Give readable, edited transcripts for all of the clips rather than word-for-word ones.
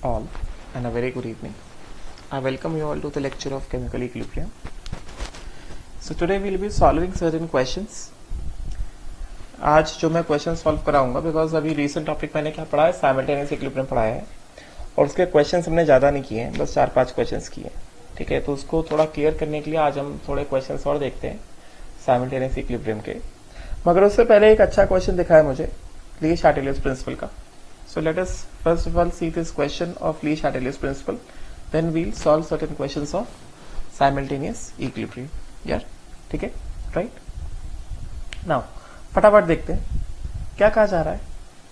all and a very good evening. I welcome you all to the lecture of chemical equilibrium. So today we will be solving certain questions. आज जो मैं question solve कराऊंगा because अभी recent topic मैंने क्या पढ़ा है, simultaneous equilibrium पढ़ाया है और उसके क्वेश्चंस हमने ज़्यादा नहीं किए हैं, बस 4-5 क्वेश्चंस किए हैं. ठीक है, तो उसको थोड़ा क्लियर करने के लिए आज हम थोड़े क्वेश्चंस और देखते हैं साइमल्टेनियस इक्विलिब्रियम के. मगर उससे पहले एक अच्छा क्वेश्चन दिखा है मुझे ली-शार्टेलियस प्रिंसिपल का. So let us first of all see this question of Lee-Shatelius principle. Then we'll solve certain questions of simultaneous equilibrium. यार ठीक है, right? Now फटाफट देखते हैं क्या कहा जा रहा है.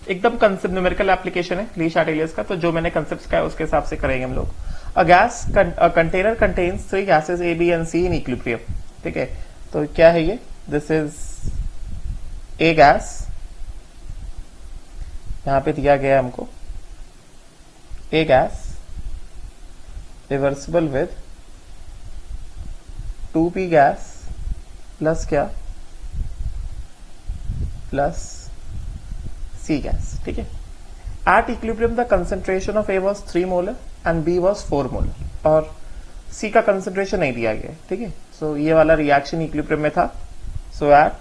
एकदम कंसेप्ट न्यूमेरिकल एप्लीकेशन है ली-शार्टेलियस का, तो जो मैंने कंसेप्ट का है उसके हिसाब से करेंगे हम लोग. A container contains 3 gases A, B and C in equilibrium. ठीक है, तो क्या है ये? दिस इज A गैस, यहां पे दिया गया हमको A gas reversible with 2P gas plus क्या, प्लस C गैस. ठीक है, at equilibrium the concentration of A was 3 molar and B was 4 molar और C का कंसेंट्रेशन नहीं दिया गया. ठीक है, सो ये वाला रिएक्शन इक्विलिब्रियम में था. So at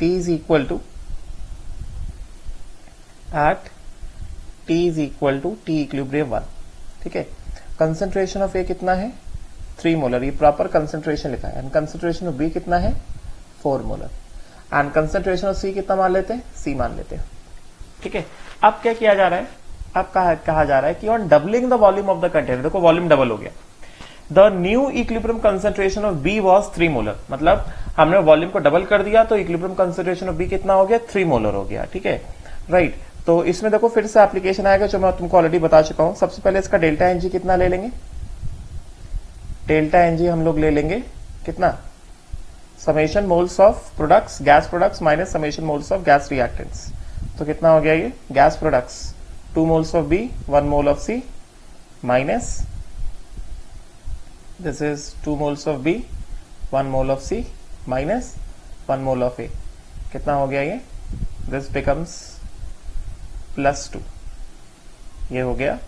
T is equal to T equilibrium 1. ठीक है, कंसेंट्रेशन ऑफ A कितना है? 3 मोलर. ये प्रॉपर कंसेंट्रेशन लिखा है. एंड कंसेंट्रेशन ऑफ B कितना है? 4 molar. And concentration of C कितना मान लेते हैं? C मान लेते हैं. ठीक है, अब क्या किया जा रहा है? अब कहा जा रहा है कि on doubling the volume of the container, देखो वॉल्यूम डबल हो गया. The new equilibrium concentration of B was 3 molar. मतलब हमने वॉल्यूम को डबल कर दिया तो इक्विलिब्रियम कंसेंट्रेशन ऑफ B कितना हो गया? 3 मोलर हो गया. ठीक है, राइट. तो इसमें देखो फिर से एप्लीकेशन आएगा जो मैं तुमको ऑलरेडी बता चुका हूं. सबसे पहले इसका डेल्टा एनजी कितना ले लेंगे? डेल्टा एनजी हम लोग ले लेंगे कितना? Summation moles of products, gas products minus summation moles of gas reactants. तो कितना हो गया ये? Gas products 2 moles of B, 1 mole of C minus this is 2 moles of B, 1 mole of C minus 1 mole of A. कितना हो गया ये? This becomes +2. ये हो गया,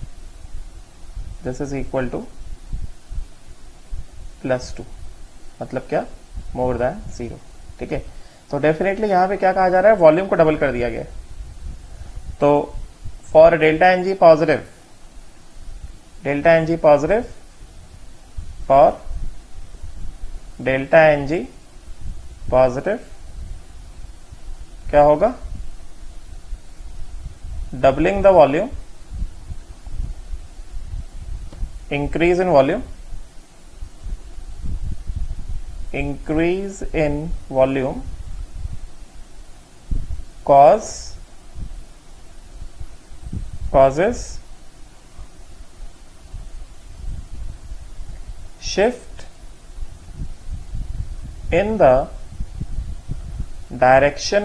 दिस इज इक्वल टू +2. मतलब क्या? More than 0. ठीक है, तो डेफिनेटली यहां पे क्या कहा जा रहा है? वॉल्यूम को डबल कर दिया गया. तो for delta N G positive, delta N G positive, for delta N G positive क्या होगा? doubling the volume, increase in volume, increase in volume causes shift in the direction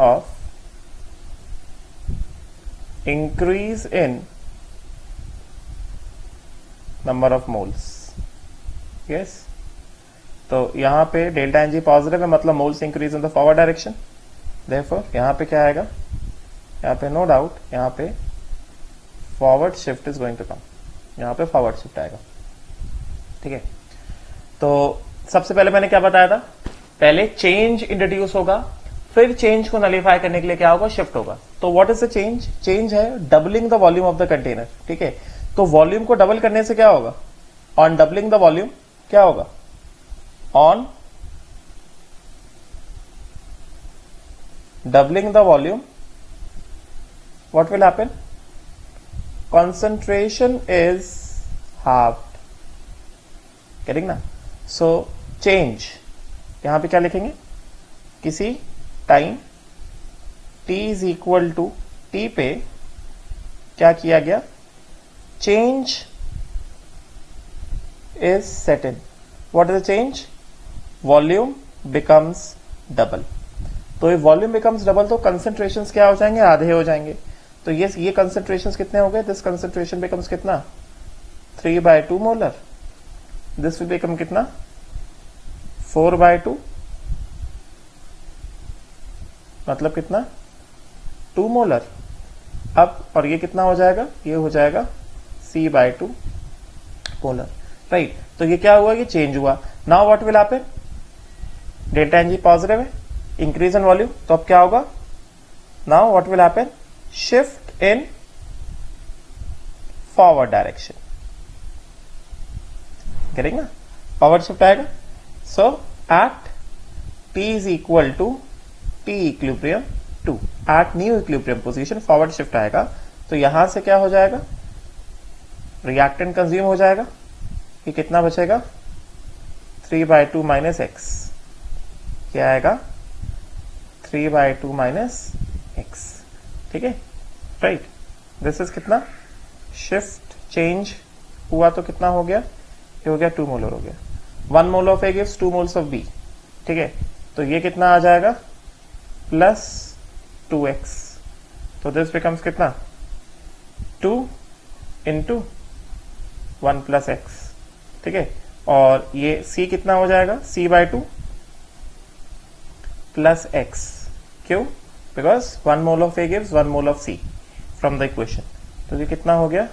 of increase in number of moles. yes, तो यहां पे delta N G positive है, मतलब moles increase in the forward direction. Therefore यहां पे क्या आएगा? यहां पे नो डाउट यहां पे forward shift is going to come. यहां पे फॉरवर्ड शिफ्ट आएगा. ठीक है, तो सबसे पहले मैंने क्या बताया था? पहले चेंज इंट्रोड्यूस होगा, फिर चेंज को नलीफाई करने के लिए क्या होगा? शिफ्ट होगा. तो what is the change? Change है doubling the volume of the container. ठीक है, तो वॉल्यूम को डबल करने से क्या होगा? ऑन डबलिंग द वॉल्यूम क्या होगा? On doubling the volume what will happen? concentration is halved. getting ना? so change यहां पे क्या लिखेंगे? किसी time t is equal to t पे क्या किया गया? Change is set in. What is the change? Volume becomes double. तो ये वॉल्यूम बिकम्स डबल तो कंसेंट्रेशंस क्या हो जाएंगे? आधे हो जाएंगे. तो ये कंसेंट्रेशंस कितने हो गए? दिस कंसेंट्रेशन बिकम्स कितना? 3/2 मोलर. दिस विल बिकम कितना? 4/2. मतलब कितना? 2 मोलर। अब और ये कितना हो जाएगा, ये हो जाएगा C/2 मोलर, राइट। तो ये क्या हुआ, ये चेंज हुआ। Now what will happen, delta Ng positive है, इंक्रीज इन वॉल्यूम, तो अब क्या होगा, now what will happen, shift in forward direction, करेंगे ना, फॉरवर्ड शिफ्ट आएगा। So at T is equal to T equilibrium 2, at new equilibrium position forward shift आएगा। तो यहां से क्या हो जाएगा, रिएक्टेंट कंज्यूम हो जाएगा, ये कितना बचेगा 3/2 माइनस एक्स, क्या आएगा 3/2 माइनस एक्स, ठीक है, राइट। दिस इज कितना, शिफ्ट चेंज हुआ तो कितना हो गया, ये हो गया 2 मोलर हो गया। 1 mole of A gives 2 moles of B, ठीक है। तो ये कितना आ जाएगा प्लस 2x, तो दिस बिकम्स कितना 2 इंटू 1 प्लस एक्स, ठीक है। और ये c कितना हो जाएगा, C/2 प्लस x, क्यों, because 1 mole of A gives 1 mole of c from the equation. तो ये कितना हो गया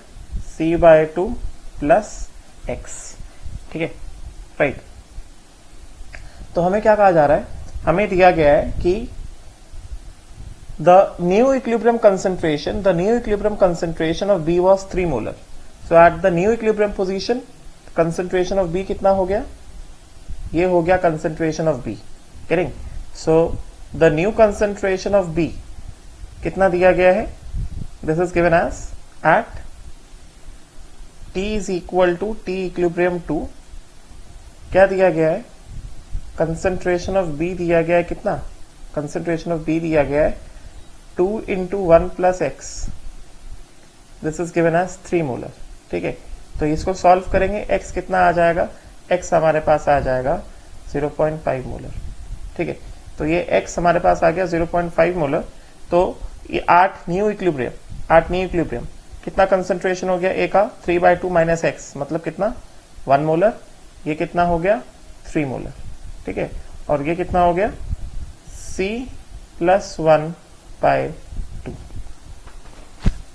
C/2 प्लस x, ठीक है, राइट। तो हमें क्या कहा जा रहा है, हमें दिया गया है कि the new equilibrium concentration of B was 3 molar. So at the new equilibrium position concentration of B कितना हो गया, ये हो गया कंसंट्रेशन ऑफ B, करेंगे। So the new concentration of B कितना दिया गया है, this is given as at T is equal to T equilibrium 2, क्या दिया गया है, कंसंट्रेशन ऑफ B दिया गया है कितना, कंसंट्रेशन ऑफ B दिया गया है 2 into 1 plus x, this is given as 3 molar, ठीक है। तो इसको सॉल्व करेंगे, x कितना आ जाएगा, x हमारे पास आ जाएगा 0.5 मोलर, ठीक है। तो ये x हमारे पास आ गया 0.5 मोलर। तो ये 8 न्यू इक्विलिब्रियम कितना कंसंट्रेशन हो गया, a का 3/2 माइनस एक्स, मतलब कितना 1 मोलर, ये कितना हो गया 3 मोलर, ठीक है। और ये कितना हो गया C + 1/2,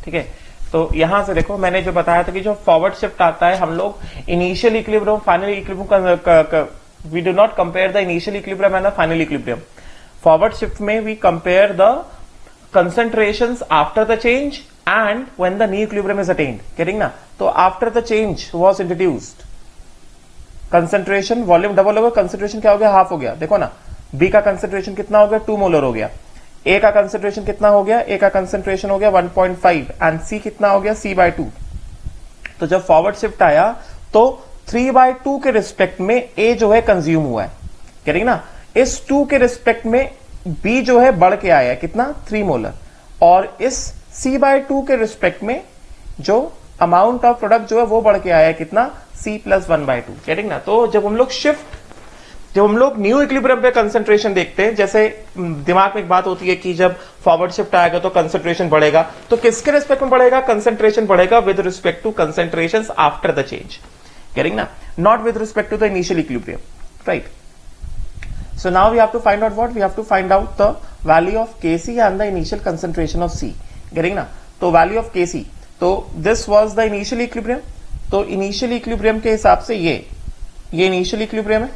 ठीक है। तो यहां से देखो मैंने जो बताया था कि जो फॉरवर्ड शिफ्ट आता है, हम लोग initial equilibrium final equilibrium, we do not compare the initial equilibrium and the final equilibrium. Forward shift में we compare the concentrations after the change and when the new equilibrium is attained, getting ना। तो after the change was introduced, concentration volume double हो गया, concentration क्या हो गया, half हो गया। देखो ना, B का concentration कितना हो गया 2 मोलर हो गया, A का concentration कितना हो गया, A का concentration हो गया 1.5 एंड C कितना हो गया C/2। तो जब फॉरवर्ड शिफ्ट आया तो 3/2 के रिस्पेक्ट में A जो है कंज्यूम हुआ है, getting ना। इस 2 के रिस्पेक्ट में B जो है बढ़ के आया है कितना 3 मोलर, और इस C/2 के रिस्पेक्ट में जो अमाउंट ऑफ प्रोडक्ट जो है वो बढ़ के आया है कितना C + 1/2, गेटिंग ना। तो जब हम लोग न्यू इक्विलिब्रियम पे कंसंट्रेशन देखते हैं, जैसे दिमाग में एक बात होती है कि जब फॉरवर्ड शिफ्ट आएगा तो कंसंट्रेशन बढ़ेगा, तो किसके रिस्पेक्ट में बढ़ेगा, कंसंट्रेशन बढ़ेगा with respect to concentrations after the change, getting ना, not with respect to the initial equilibrium, right. So now we have to find out what? We have to find out the value of Kc and the initial concentration of C. Getting ना? तो value of Kc. तो this was the initial equilibrium. तो initial equilibrium के हिसाब से ये initial equilibrium है.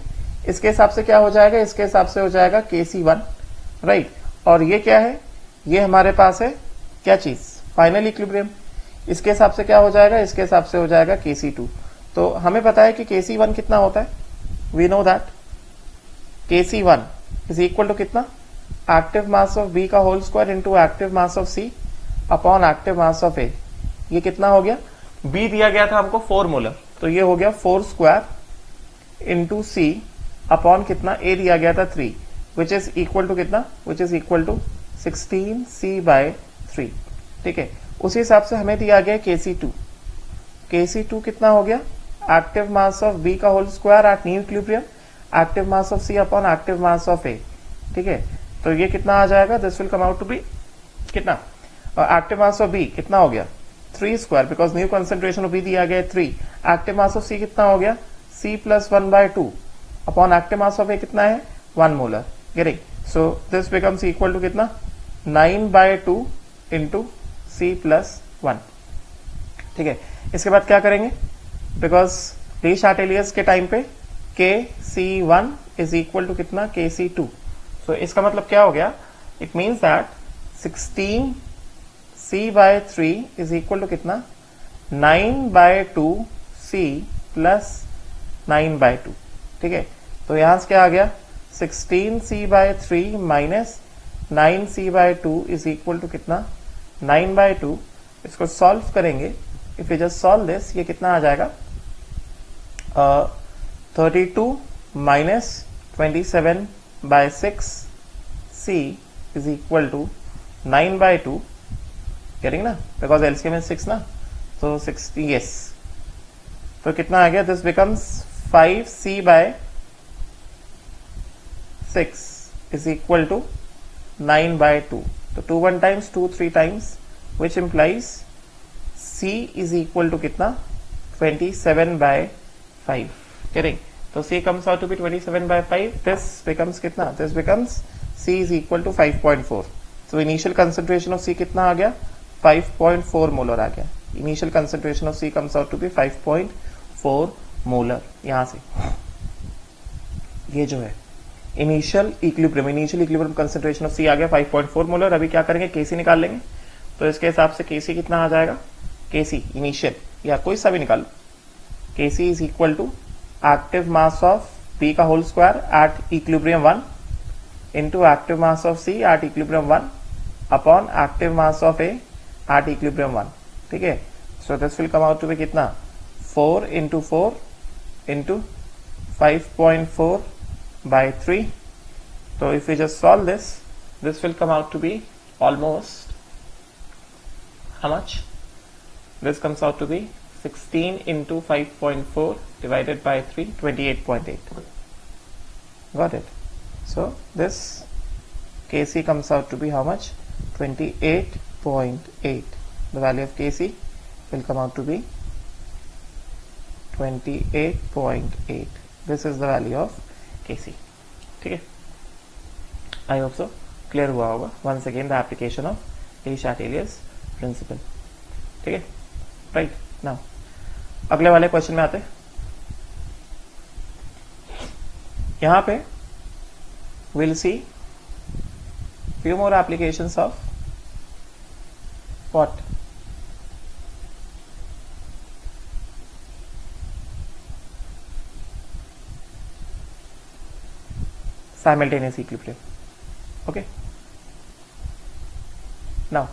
इसके हिसाब से क्या हो जाएगा? इसके हिसाब से हो जाएगा Kc1, right? और ये क्या है? ये हमारे पास है क्या चीज? Final equilibrium. इसके हिसाब से क्या हो जाएगा? इसके हिसाब से हो जाएगा Kc2। तो हमें पता है कि Kc1 कितना होता है? We know that Kc1 is equal to कितना, एक्टिव मास ऑफ B का whole square into active mass of C upon active mass of A। ये कितना हो गया, B दिया गया था हमको 4 मोलर, तो ये हो गया 4 स्क्वायर इंटू C अपॉन कितना, A दिया गया था 3, विच इज इक्वल टू कितना, विच इज इक्वल टू 16C/3। ठीक है, उसी हिसाब से हमें दिया गया Kc2। Kc2 कितना हो गया, एक्टिव मास ऑफ B का whole square at new equilibrium active mass of C upon active mass of A। ठीक है, तो ये कितना आ जाएगा, this will come out to be कितना, एक्टिव मास ऑफ B कितना हो गया 3 square, because new concentration of B दिया गया 3। एक्टिव मास ऑफ C कितना हो गया, C + 1/2 upon active mass of A कितना है 1 molar. Getting, so this becomes equal to कितना 9/2 इंटू सी प्लस वन। ठीक है, इसके बाद क्या करेंगे, बिकॉज डी चार्टेलियस के टाइम पे के सी वन इज इक्वल टू कितना, के सी टू। सो इसका मतलब क्या हो गया, it means that 16 C by 3 is equal to कितना, 9 बाय 2 सी प्लस 9 बाय 2। ठीक है, तो यहां से क्या आ गया, 16 C by 3 minus 9 C by 2 is equal to कितना, 9 बाय 2। इसको सॉल्व करेंगे, if you just solve this, ये कितना आ जाएगा, 32 minus 27 by 6 C is equal to 9 by 2। करेंगे ना, बिकॉज एलसीएम इज 6 ना, तो 60, यस। तो कितना आ गया, this becomes 5 C by 6 is equal to 9 by 2. तो 2 1 times 2 3 times, which implies C is equal to कितना, 27 by 5. Correct. तो C comes out to be 27 by 5. This becomes कितना, this becomes C is equal to 5.4. So initial concentration of C कितना आ गया, 5.4 molar आ गया। Initial concentration of C comes out to be 5.4 molar. यहां से ये जो है इनिशियल इक्विलिब्रियम कंसंट्रेशन ऑफ सी आ गया 5.4 मोलर। अभी क्या करेंगे, केसी निकाल लेंगे। तो इसके हिसाब से केसी कितना आ जाएगा, केसी इनिशियल या कोई सा भी निकालो, KC is equal to active mass of B का whole square at equilibrium 1 into active mass of C at equilibrium 1 upon active mass of A at equilibrium 1। ठीक है, so this will come out to be कितना, 4 into 4 into 5.4 by 3. So if we just solve this, this will come out to be almost how much? This comes out to be 16 into 5.4 divided by 3, 28.8. Got it? So this Kc comes out to be how much? 28.8. The value of Kc will come out to be 28.8. This is the value of Kc. ठीक है, I hope so clear हुआ होगा। Once again the application of the Chatelier's principle. ठीक है, right. Now अगले वाले question में आते हैं। यहां पे will see few more applications of what, simultaneous equilibrium. Okay, now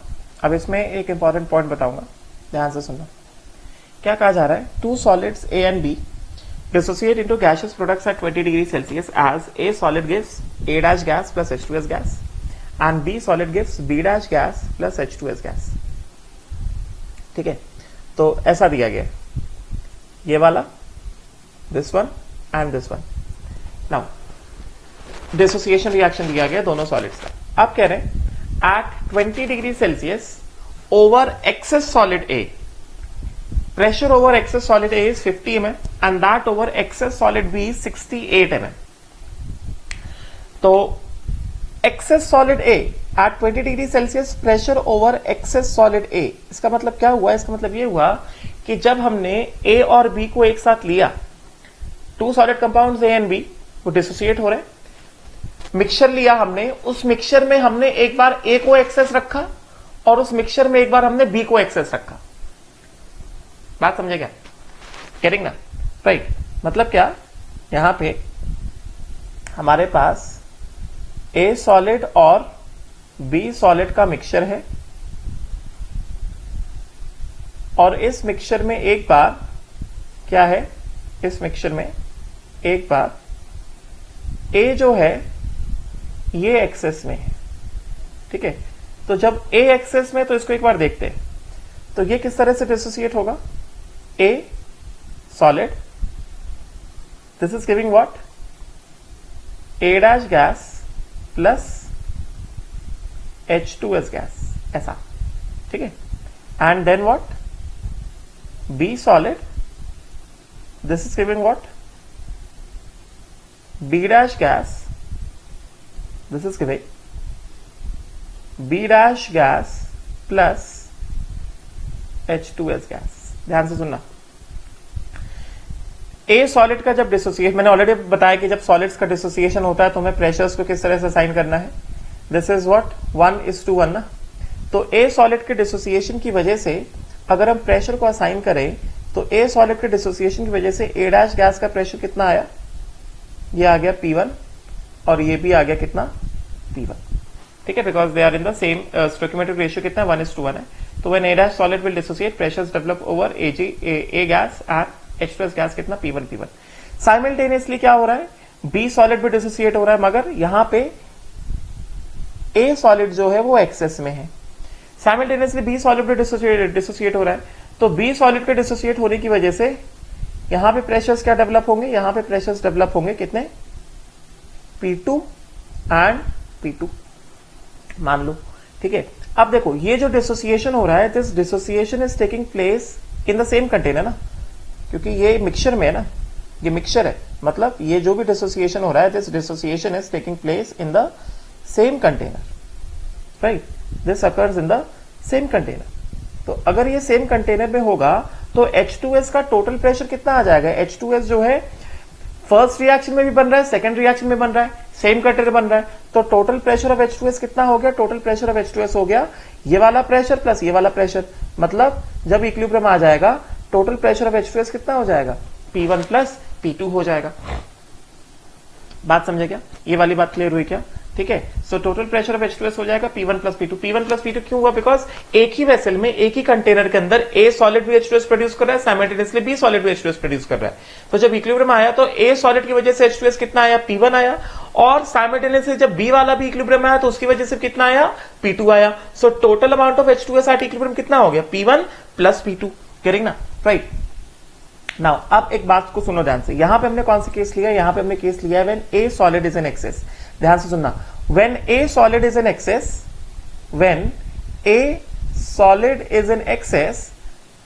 अब इसमें एक इंपॉर्टेंट पॉइंट बताऊंगा, ध्यान से सुनना। क्या कहा जा रहा है, two solids A and B dissociate into gaseous products at 20 degree Celsius as a solid gives A dash gas plus H2S gas and B solid gives B dash gas plus H2S gas. ठीक है, तो ऐसा दिया गया, ये वाला, this one and this one. Now dissociation reaction दिया गया दोनों सॉलिड्स का। आप कह रहे हैं at 20 degree Celsius over excess solid A, pressure over excess solid A is 50 mm and that over excess solid B is 68 mm. तो excess solid A at 20 degree Celsius pressure over excess solid A, इसका मतलब क्या हुआ, इसका मतलब ये हुआ कि जब हमने A और B को एक साथ लिया, two solid compounds A and B वो डिसोसिएट हो रहे हैं, मिक्सचर लिया हमने, उस मिक्सचर में हमने एक बार A को एक्सेस रखा और उस मिक्सचर में एक बार हमने B को एक्सेस रखा। बात समझे क्या, करेंगे ना, राइट। मतलब क्या, यहां पे हमारे पास ए सॉलिड और बी सॉलिड का मिक्सचर है और इस मिक्सचर में एक बार क्या है, इस मिक्सचर में एक बार ए जो है ये एक्सेस में है। ठीक है, तो जब ए एक्सेस में, तो इसको एक बार देखते हैं, तो ये किस तरह से डिसोसिएट होगा, A solid, this is giving what, A dash gas plus H2S gas, ऐसा। ठीक है, and then what, B solid, this is giving what, B dash gas, this is giving B dash gas plus H2S gas. ध्यान से सुनना, ए solid का जब dissociation, मैंने already बताया कि जब सॉलिड्स का डिसोसिएशन होता है तो हमें प्रेशर्स को किस तरह से असाइन करना है। दिस इज व्हाट 1:1 ना। तो ए सॉलिड के डिसोसिएशन की वजह से अगर हम प्रेशर को असाइन करें तो ए सॉलिड के डिसोसिएशन की वजह से ए डैश गैस का प्रेशर कितना आया, ये आ गया P1 और ये भी आ गया कितना P1, ठीक है, because they are in the same stoichiometric ratio कितना 1:1 है। तो when A dash solid will dissociate pressures develop over A gas and H2S gas कितना P1। साइमल्टेनियसली क्या हो रहा है, बी सॉलिड भी डिसोसिएट हो रहा है, मगर यहां पे ए सॉलिड जो है वो एक्सेस में है। साइमल्टेनियसली बी सॉलिड भी डिसोसिएट हो रहा है, तो बी सॉलिड के डिसोसिएट होने की वजह से यहां पे प्रेशर्स क्या डेवलप होंगे, यहां पे प्रेशर्स डेवलप होंगे कितने P2 एंड P2 मान लो, ठीक है। अब देखो ये जो डिसोसिएशन हो रहा है, this dissociation is taking place in the same container ना, क्योंकि ये मिक्सचर में है ना, ये मिक्सचर है, मतलब ये जो भी डिसोसिएशन हो रहा है, this dissociation is taking place in the same container, right, this occurs in the same container. तो अगर ये सेम कंटेनर में होगा तो H2S का टोटल प्रेशर कितना आ जाएगा, H2S जो है फर्स्ट रिएक्शन में भी बन रहा है, सेकंड रिएक्शन में बन रहा है, सेम कंटेनर बन रहा है, तो टोटल प्रेशर ऑफ H2S कितना हो गया, टोटल प्रेशर ऑफ H2S हो गया ये वाला प्रेशर प्लस ये वाला प्रेशर, मतलब जब इक्विलिब्रियम आ जाएगा टोटल प्रेशर ऑफ H2S कितना हो जाएगा, P1 प्लस P2 हो जाएगा। बात समझे क्या, ये वाली बात क्लियर हुई क्या, ठीक है। So total pressure of H2S हो जाएगा P1 plus P2। P1 plus P2 क्यों हुआ, बिकॉज एक ही वेसल में एक ही कंटेनर के अंदर ए सॉलिड भी H2S प्रोड्यूस कर रहा है, साइमल्टेनियसली बी सॉलिड भी H2S प्रोड्यूस कर रहा है। तो जब इक्विलिब्रियम आया तो ए सॉलिड की वजह से H2S कितना आया, P1 आया, और साइमल्टेनियसली जब बी वाला भी इक्विलिब्रियम आया तो उसकी वजह से कितना आया, P2 आया। So total amount of H2S eight equilibrium कितना हो गया, P1 प्लस P2, करेंगे ना, राइट। नाउ अब एक बात को सुनो ध्यान से, यहां पे हमने कौन सा केस लिया, यहां पे हमने केस लिया है when A solid is in access. ध्यान से सुनना, when A solid is in excess, when A solid is in access,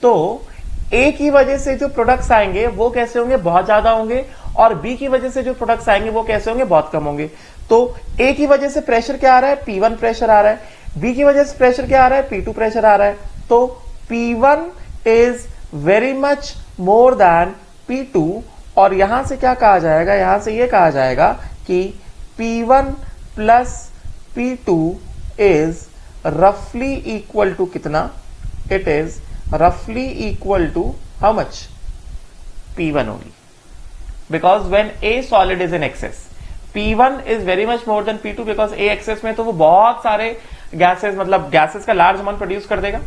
तो ए की वजह से जो प्रोडक्ट्स आएंगे वो कैसे होंगे, बहुत ज्यादा होंगे, और बी की वजह से जो प्रोडक्ट्स आएंगे वो कैसे होंगे, बहुत कम होंगे। तो ए की वजह से प्रेशर क्या आ रहा है, P1 प्रेशर आ रहा है, बी की वजह से प्रेशर क्या आ रहा है, P2 प्रेशर आ रहा है। तो P1 is very much more than P2, और यहां से क्या कहा जाएगा, यहां से यह कहा जाएगा कि P1 प्लस P2 इज रफली इक्वल टू कितना, इट इज रफली equal to how much, P1 only, because when A solid is in excess P1 is very much more than P2, because A excess में तो वो बहुत सारे gases, मतलब gases का लार्ज अमाउंट प्रोड्यूस कर देगा,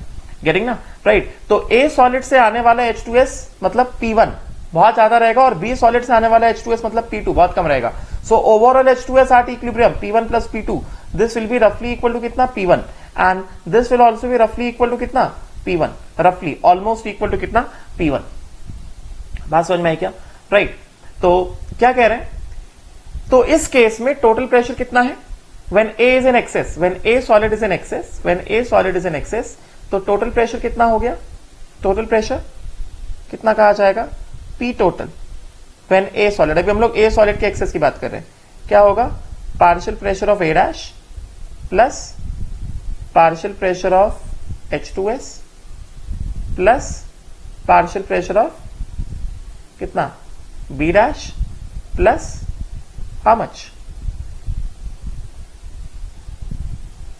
गेटिंग ना, राइट। तो ए सॉलिड से आने वाला H2S मतलब P1 बहुत ज्यादा रहेगा, और बी सॉलिड से आने वाला H2S मतलब P2 बहुत कम रहेगा। So overall H2S at equilibrium P1 plus P2, this will B रफली इक्वल टू कितना, P1, and this will also be रफली इक्वल टू कितना, P1, रफली ऑलमोस्ट इक्वल टू कितना, P1। बात समझ में आई क्या, राइट। तो क्या कह रहे हैं, तो इस केस में टोटल प्रेशर कितना है, when A is in excess, when A solid is in excess, when A solid is in access, तो टोटल प्रेशर कितना हो गया, टोटल प्रेशर कितना कहा जाएगा, P total when A solid. अभी हम लोग ए सॉलिड के एक्सेस की बात कर रहे हैं, क्या होगा, partial pressure of A dash plus partial pressure of H2S plus partial pressure of कितना, B dash plus how much,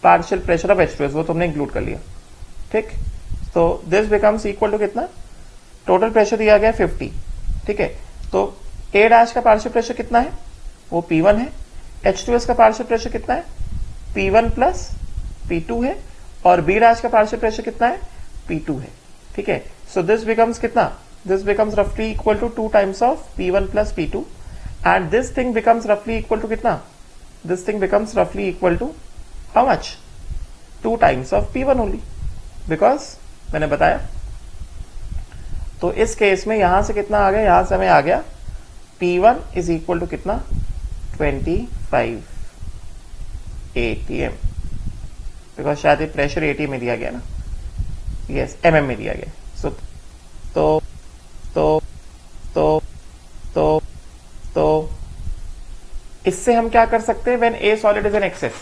partial pressure of H2S, वो तुमने इंक्लूड कर लिया, ठीक। तो दिस बिकम्स इक्वल टू कितना, टोटल प्रेशर दिया गया 50, ठीक है। तो ए डैश का पार्शियल प्रेशर कितना है, वो P1 है, H2S का पार्शियल प्रेशर कितना है, P1 प्लस P2 है, और बी डैश का पार्शियल प्रेशर कितना है, P2 है, ठीक है। सो दिस बिकम्स कितना, दिस बिकम्स रफली equal to 2 times of P1 plus P2, and this thing becomes रफली इक्वल टू कितना, दिस थिंग बिकम्स रफली equal to how much, 2 times of P1 only, because मैंने बताया। तो इस केस में यहां से कितना आ गया, यहां से हमें आ गया P1 इज इक्वल टू कितना, 25 ATM, बिकॉज शायद ये प्रेशर ATM में दिया गया ना, यस MM में दिया गया। सो तो तो तो तो तो इससे हम क्या कर सकते हैं, when A solid is an excess,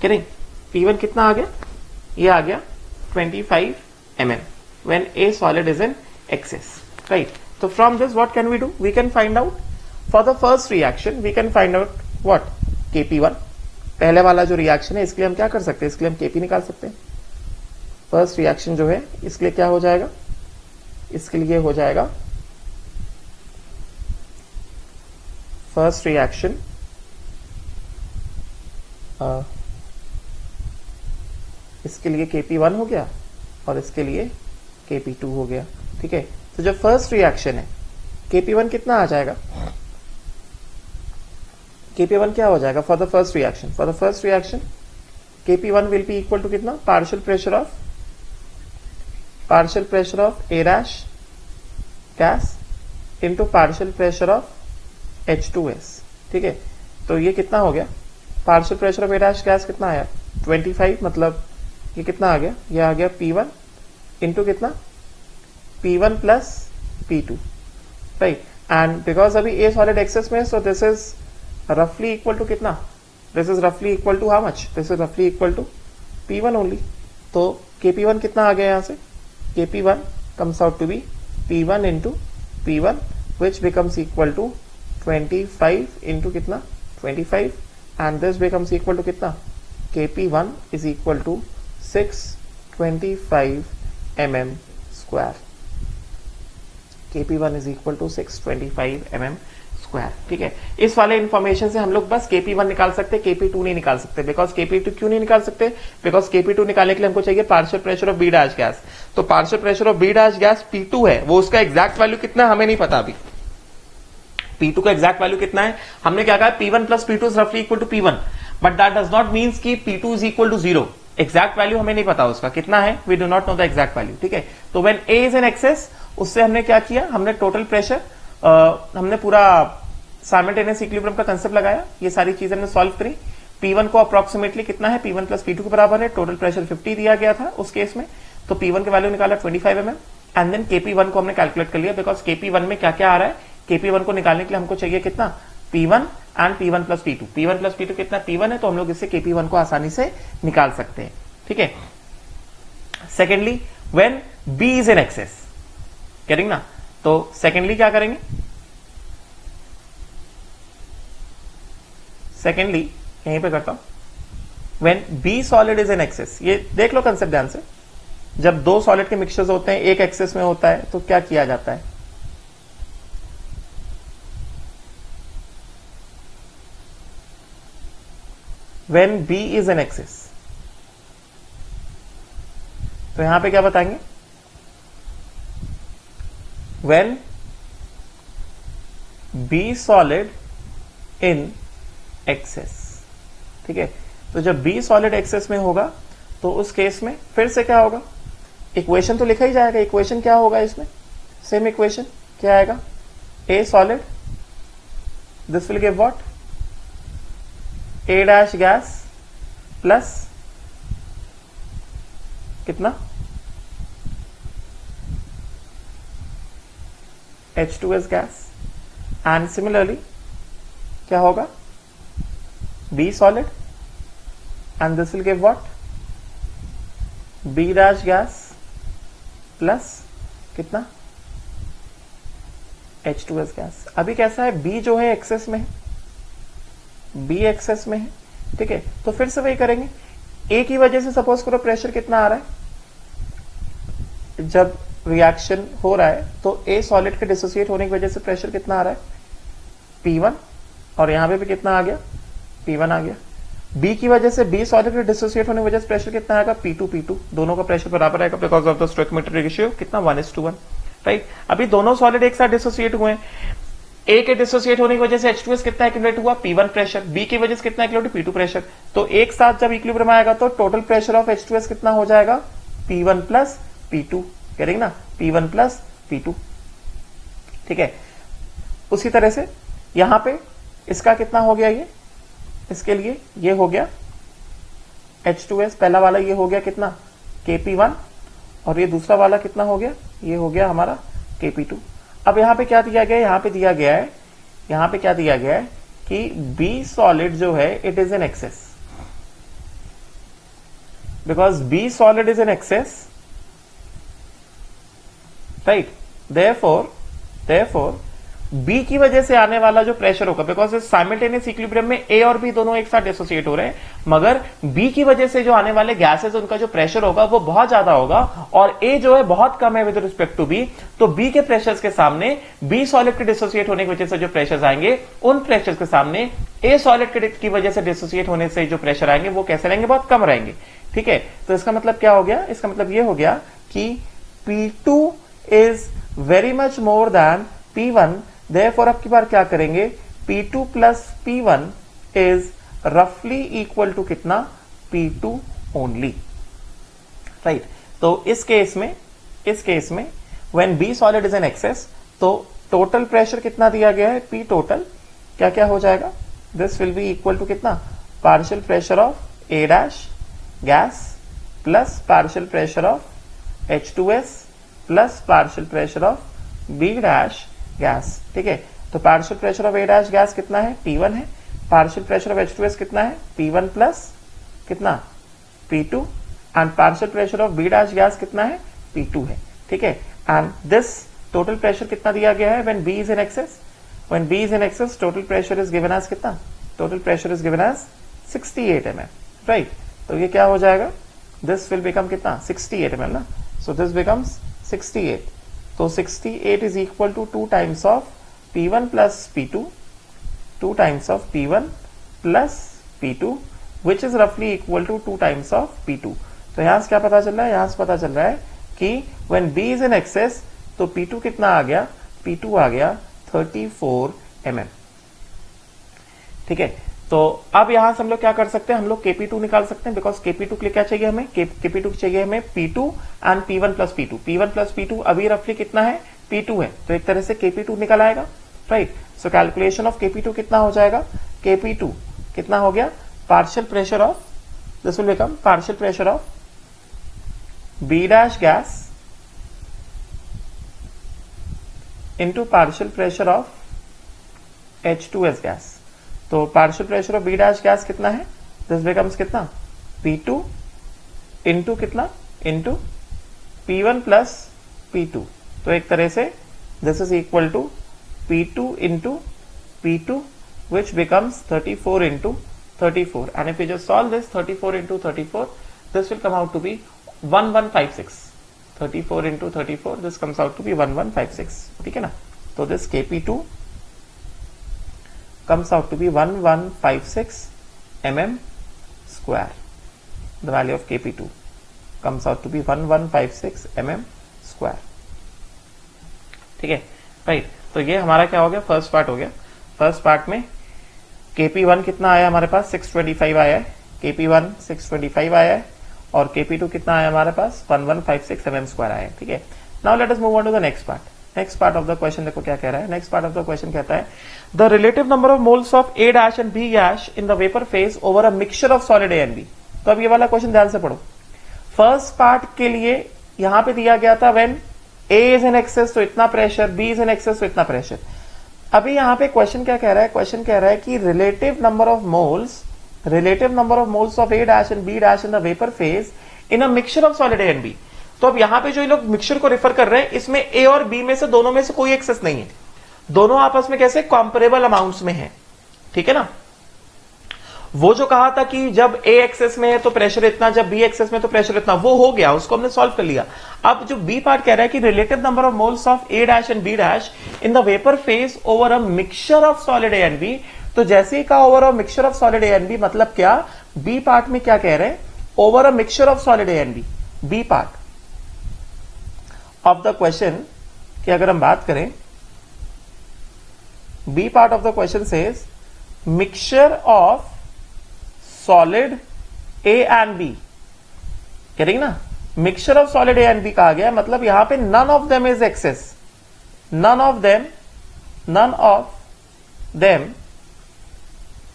करें P1 कितना आ गया, ये आ गया 25 mm when A solid is in excess, right? So from this what can we do? We can find out for the first reaction, we can find out what? Kp1, पहले वाला जो रिएक्शन है इसके लिए हम क्या कर सकते हैं, इसके लिए हम Kp निकाल सकते हैं. फर्स्ट रिएक्शन जो है इसके लिए क्या हो जाएगा, इसके लिए हो जाएगा फर्स्ट रिएक्शन इसके लिए Kp1 हो गया और इसके लिए Kp2 हो गया. ठीक है, तो जो फर्स्ट रिएक्शन है Kp1 कितना आ जाएगा, Kp1 क्या हो जाएगा for the first reaction, for the first reaction Kp1 will be equal to कितना, partial pressure of A dash gas into partial pressure of H2S. ठीक है, तो ये कितना हो गया, partial pressure of A dash gas कितना आया 25, मतलब ये कितना आ गया, ये आ गया P1 इंटू कितना, P1 plus P2, right. And because अभी A सॉलिड एक्सेस में, सो दिस इज रफली इक्वल टू कितना, दिस इज रफली equal to how much, this is रफली इक्वल टू P1 ओनली. तो Kp1 कितना आ गया यहां से, Kp1 comes out to be P1 into P1 which becomes equal to 25 into कितना 25 and this becomes equal to कितना, Kp1 is equal to 625 mm square. Kp1 is equal to 625 mm square. ठीक है, इस वाले इंफॉर्मेशन से हम लोग बस Kp1 निकाल सकते हैं, Kp2 नहीं निकाल सकते. बिकॉज Kp2 क्यों नहीं निकाल सकते, बिकॉज Kp2 निकालने के लिए हमको चाहिए partial pressure of B dash gas. तो partial pressure of B dash gas P2 है, वो उसका एग्जैक्ट वैल्यू कितना है हमें नहीं पता अभी. P2 का एग्जैक्ट वैल्यू कितना है, हमने क्या कहा P1 प्लस P2 इज रफली equal to P1, but that does not means कि P2 is equal to 0. Exact value हमें नहीं पता उसका कितना है, we do not know the exact value. ठीक है, तो when A is in excess, उससे हमने क्या किया, हमने टोटल प्रेशर, हमने पूरा साइमल्टेनियस इक्विलिब्रियम का कंसेप्ट लगाया, ये सारी चीजें हमने सॉल्व करी. P1 को अप्रोक्सीमेटली कितना है, P1 प्लस P2 के बराबर है, टोटल प्रेशर 50 दिया गया था उस केस में, तो P1 के वैल्यू निकाला 25 mm एंड देन Kp1 को हमने कैलकुलेट कर लिया. बिकॉज Kp1 में क्या क्या आ रहा है, Kp1 को निकालने के लिए हमको चाहिए कितना, P1 and P1 plus P2. P1 plus P2 कितना, P1 है, तो हम लोग इससे Kp1 को आसानी से निकाल सकते हैं. ठीक है, secondly when B is in access, करेंगे ना, तो सेकेंडली क्या करेंगे, सेकेंडली यहीं पे करता हूं, when B solid is in access, ये देख लो कंसेप्ट ध्यान से. जब दो सॉलिड के मिक्सचर्स होते हैं, एक एक्सेस में होता है, तो क्या किया जाता है, when B is in access, तो यहां पे क्या बताएंगे, when B solid in excess. ठीक है, तो जब B सॉलिड एक्सेस में होगा तो उस केस में फिर से क्या होगा, इक्वेशन तो लिखा ही जाएगा. इक्वेशन क्या होगा इसमें, सेम इक्वेशन क्या आएगा, A solid, this will give what, A dash gas plus कितना, H2S गैस. एंड सिमिलरली क्या होगा, B solid and this will give what, B dash gas plus कितना, H2S गैस. अभी कैसा है, B जो है एक्सेस में है, B एक्सेस में है. ठीक है, तो फिर से वही करेंगे. A की वजह से सपोज करो प्रेशर कितना आ रहा है, जब रिएक्शन हो रहा है तो A सॉलिड के डिसोसिएट होने की वजह से प्रेशर कितना आ रहा है, P1, और यहां पे भी कितना आ गया, P1 आ गया. B की वजह से B सॉलिड के डिसोसिएट होने की वजह से प्रेशर कितना आएगा, P2, दोनों का प्रेशर बराबर आएगा because of the stoichiometric ratio कितना, 1:1, राइट. अभी दोनों सॉलिड एक साथ डिसोसिएट हुए हैं, A के डिसोसिएट होने की वजह से H2S कितना एक्यूमुलेट हुआ, P1 प्रेशर, B की वजह से कितना एक्यूमुलेट, P2 प्रेशर. तो एक साथ जब इक्विलिब्रियम आएगा तो टोटल प्रेशर ऑफ H2S कितना हो जाएगा, P1 प्लस P2, करेंगे ना, P1 प्लस P2. ठीक है, उसी तरह से यहां पे इसका कितना हो गया, ये इसके लिए ये हो गया H2S, पहला वाला ये हो गया कितना, Kp1, और ये दूसरा वाला कितना हो गया, ये हो गया हमारा Kp2. अब यहां पे क्या दिया गया है, यहां पे दिया गया है, यहां पे क्या दिया गया है कि B सॉलिड जो है it is in access. because B solid is in excess, right? Therefore B की वजह से आने वाला जो प्रेशर होगा, बिकॉज साइमल्टेनियस इक्विलिब्रियम में A और B दोनों एक साथ एसोसिएट हो रहे हैं, मगर B की वजह से जो आने वाले गैसेस उनका जो प्रेशर होगा वो बहुत ज्यादा होगा और A जो है बहुत कम है विद रिस्पेक्ट टू B, तो B के प्रेशर्स के सामने B सॉलिड के डिसोसिएट होने की वजह से जो प्रेशर्स आएंगे, उन प्रेशर्स के सामने A सॉलिड की वजह से डिसोसिएट होने से जो प्रेशर आएंगे वो कैसे रहेंगे, बहुत कम रहेंगे। ठीक है, तो इसका मतलब क्या हो गया, इसका मतलब ये हो गया कि P2 is very much more then P1, therefore अब की बार क्या करेंगे, P2 प्लस P1 इज रफली इक्वल टू कितना, P2 ओनली, राइट। तो इस केस में when B solid is in access, तो टोटल प्रेशर कितना दिया गया है, P टोटल क्या क्या हो जाएगा, this will be equal to कितना, partial pressure of A dash gas plus partial pressure of H2S plus partial pressure of B dash gas. ठीक है, तो partial pressure of A dash gas कितना है, P1 है, पार्शियल प्रेशर ऑफ H2S कितना है, P1 plus कितना, P2, and partial pressure of B dash gas कितना है, P2 है। ठीक है, एंड दिस टोटल प्रेशर कितना दिया गया है, when B is in excess, when B is in excess total pressure is given as कितना, total pressure is given as 68 mm, right. तो ये क्या हो जाएगा, दिस विल बिकम कितना, 68 mm ना, सो दिस बिकम्स 68, तो 68 is equal to 2 times of P1 plus P2, 2 times of P1 plus P2 which is रफली equal to 2 times of P2। तो यहां से क्या पता चल रहा है, यहां से पता चल रहा है कि when B is in access तो P2 कितना आ गया, P2 आ गया 34 mm। ठीक है, तो अब यहां से हम लोग क्या कर सकते हैं, हम लोग Kp2 निकाल सकते हैं, बिकॉज Kp2 के लिए क्या चाहिए हमें, Kp2 चाहिए हमें P2 and P1 plus P2, P1 plus P2 अभी रफली कितना है, P2 है, तो एक तरह से Kp2 निकल आएगा, right. So calculation of Kp2 कितना हो जाएगा, Kp2 कितना हो गया, partial pressure of, this will become partial pressure of B dash gas into partial pressure of H2S gas. तो partial pressure of B dash gas कितना है, दिस बिकम्स कितना, P2 इंटू कितना, इंटू P1 प्लस P2, तो एक तरह से this is equal to P2 into P2 which becomes 34 into 34, and if you just solve this 34 into 34, this will come out to be 1156, 34 into 34, this comes out to be 1156। ठीक है ना, तो दिस Kp2 comes out to be 1156 mm square. The value of Kp2 comes out to be 1156 mm square. ठीक है, right. तो ये हमारा क्या हो गया, फर्स्ट पार्ट हो गया। फर्स्ट पार्ट में Kp1 कितना आया हमारे पास, 625 आया है, Kp1 625 आया है, और Kp2 कितना आया हमारे पास, 1156 mm square आया है। ठीक है, now let us move on to the next part. Next part of the question देखो क्या कह रहा है, next part of the question कहता है the relative number of moles of A dash and B dash in the vapour phase over a mixture of solid A and B। तो अब ये वाला क्वेश्चन ध्यान से पढ़ो। फर्स्ट पार्ट के लिए यहां पे दिया गया था when A is in access तो इतना pressure, B is in access तो इतना प्रेशर। अभी यहां पे क्वेश्चन क्या कह रहा है, क्वेश्चन कह रहा है कि relative number of moles of A dash and B dash in the vapour phase in a mixture of solid A and B। तो अब यहां पे जो ये लोग मिक्सचर को रेफर कर रहे हैं, इसमें A और B में से दोनों में से कोई एक्सेस नहीं है, दोनों आपस में कैसे कॉम्परेबल अमाउंट्स में है। ठीक है ना, वो जो कहा था कि जब A एक्सेस में है तो प्रेशर इतना, जब B एक्सेस में तो प्रेशर इतना, वो हो गया, उसको हमने सॉल्व कर लिया। अब जो B पार्ट कह रहा है कि relative number of moles of A dash and B dash in the vapour phase over a mixture of solid A and B। तो जैसे ही कहा over a mixture of solid A and B, मतलब क्या, B part में क्या कह रहे हैं, over a mixture of solid A and B। B part of the question की अगर हम बात करें, B part of the question says mixture of solid A and B। करेंगे ना, mixture of solid A and B कहा गया, मतलब यहां पे none of them is excess, none of them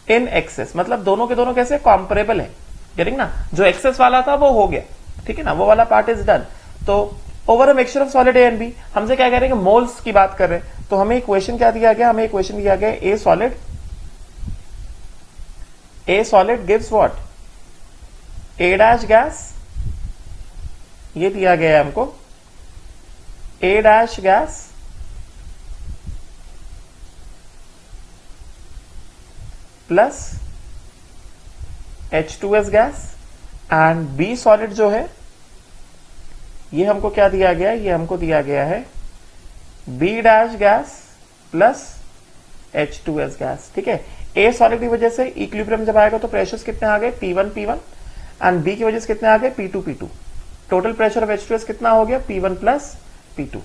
in excess, मतलब दोनों के दोनों कैसे कॉम्परेबल है। करेंगे ना, जो एक्सेस वाला था वो हो गया, ठीक है ना, वो वाला पार्ट इज डन। तो over a mixture of solid A and B, हमसे क्या कह रहे हैं कि मोल्स की बात कर रहे हैं, तो हमें इक्वेशन क्या दिया गया, हमें इक्वेशन दिया गया ए solid gives what, A dash gas ये दिया गया है हमको A dash gas plus H2S gas and B solid जो है ये हमको क्या दिया गया है, ये हमको दिया गया है B dash gas plus H2S gas. ठीक है, A सॉलिड की वजह से इक्विलिब्रियम जब आएगा तो प्रेशर्स कितने आ गए P1 P1 एंड B की वजह से कितने आ गए P2 P2। Total pressure of H2S कितना हो गया P1 प्लस P2।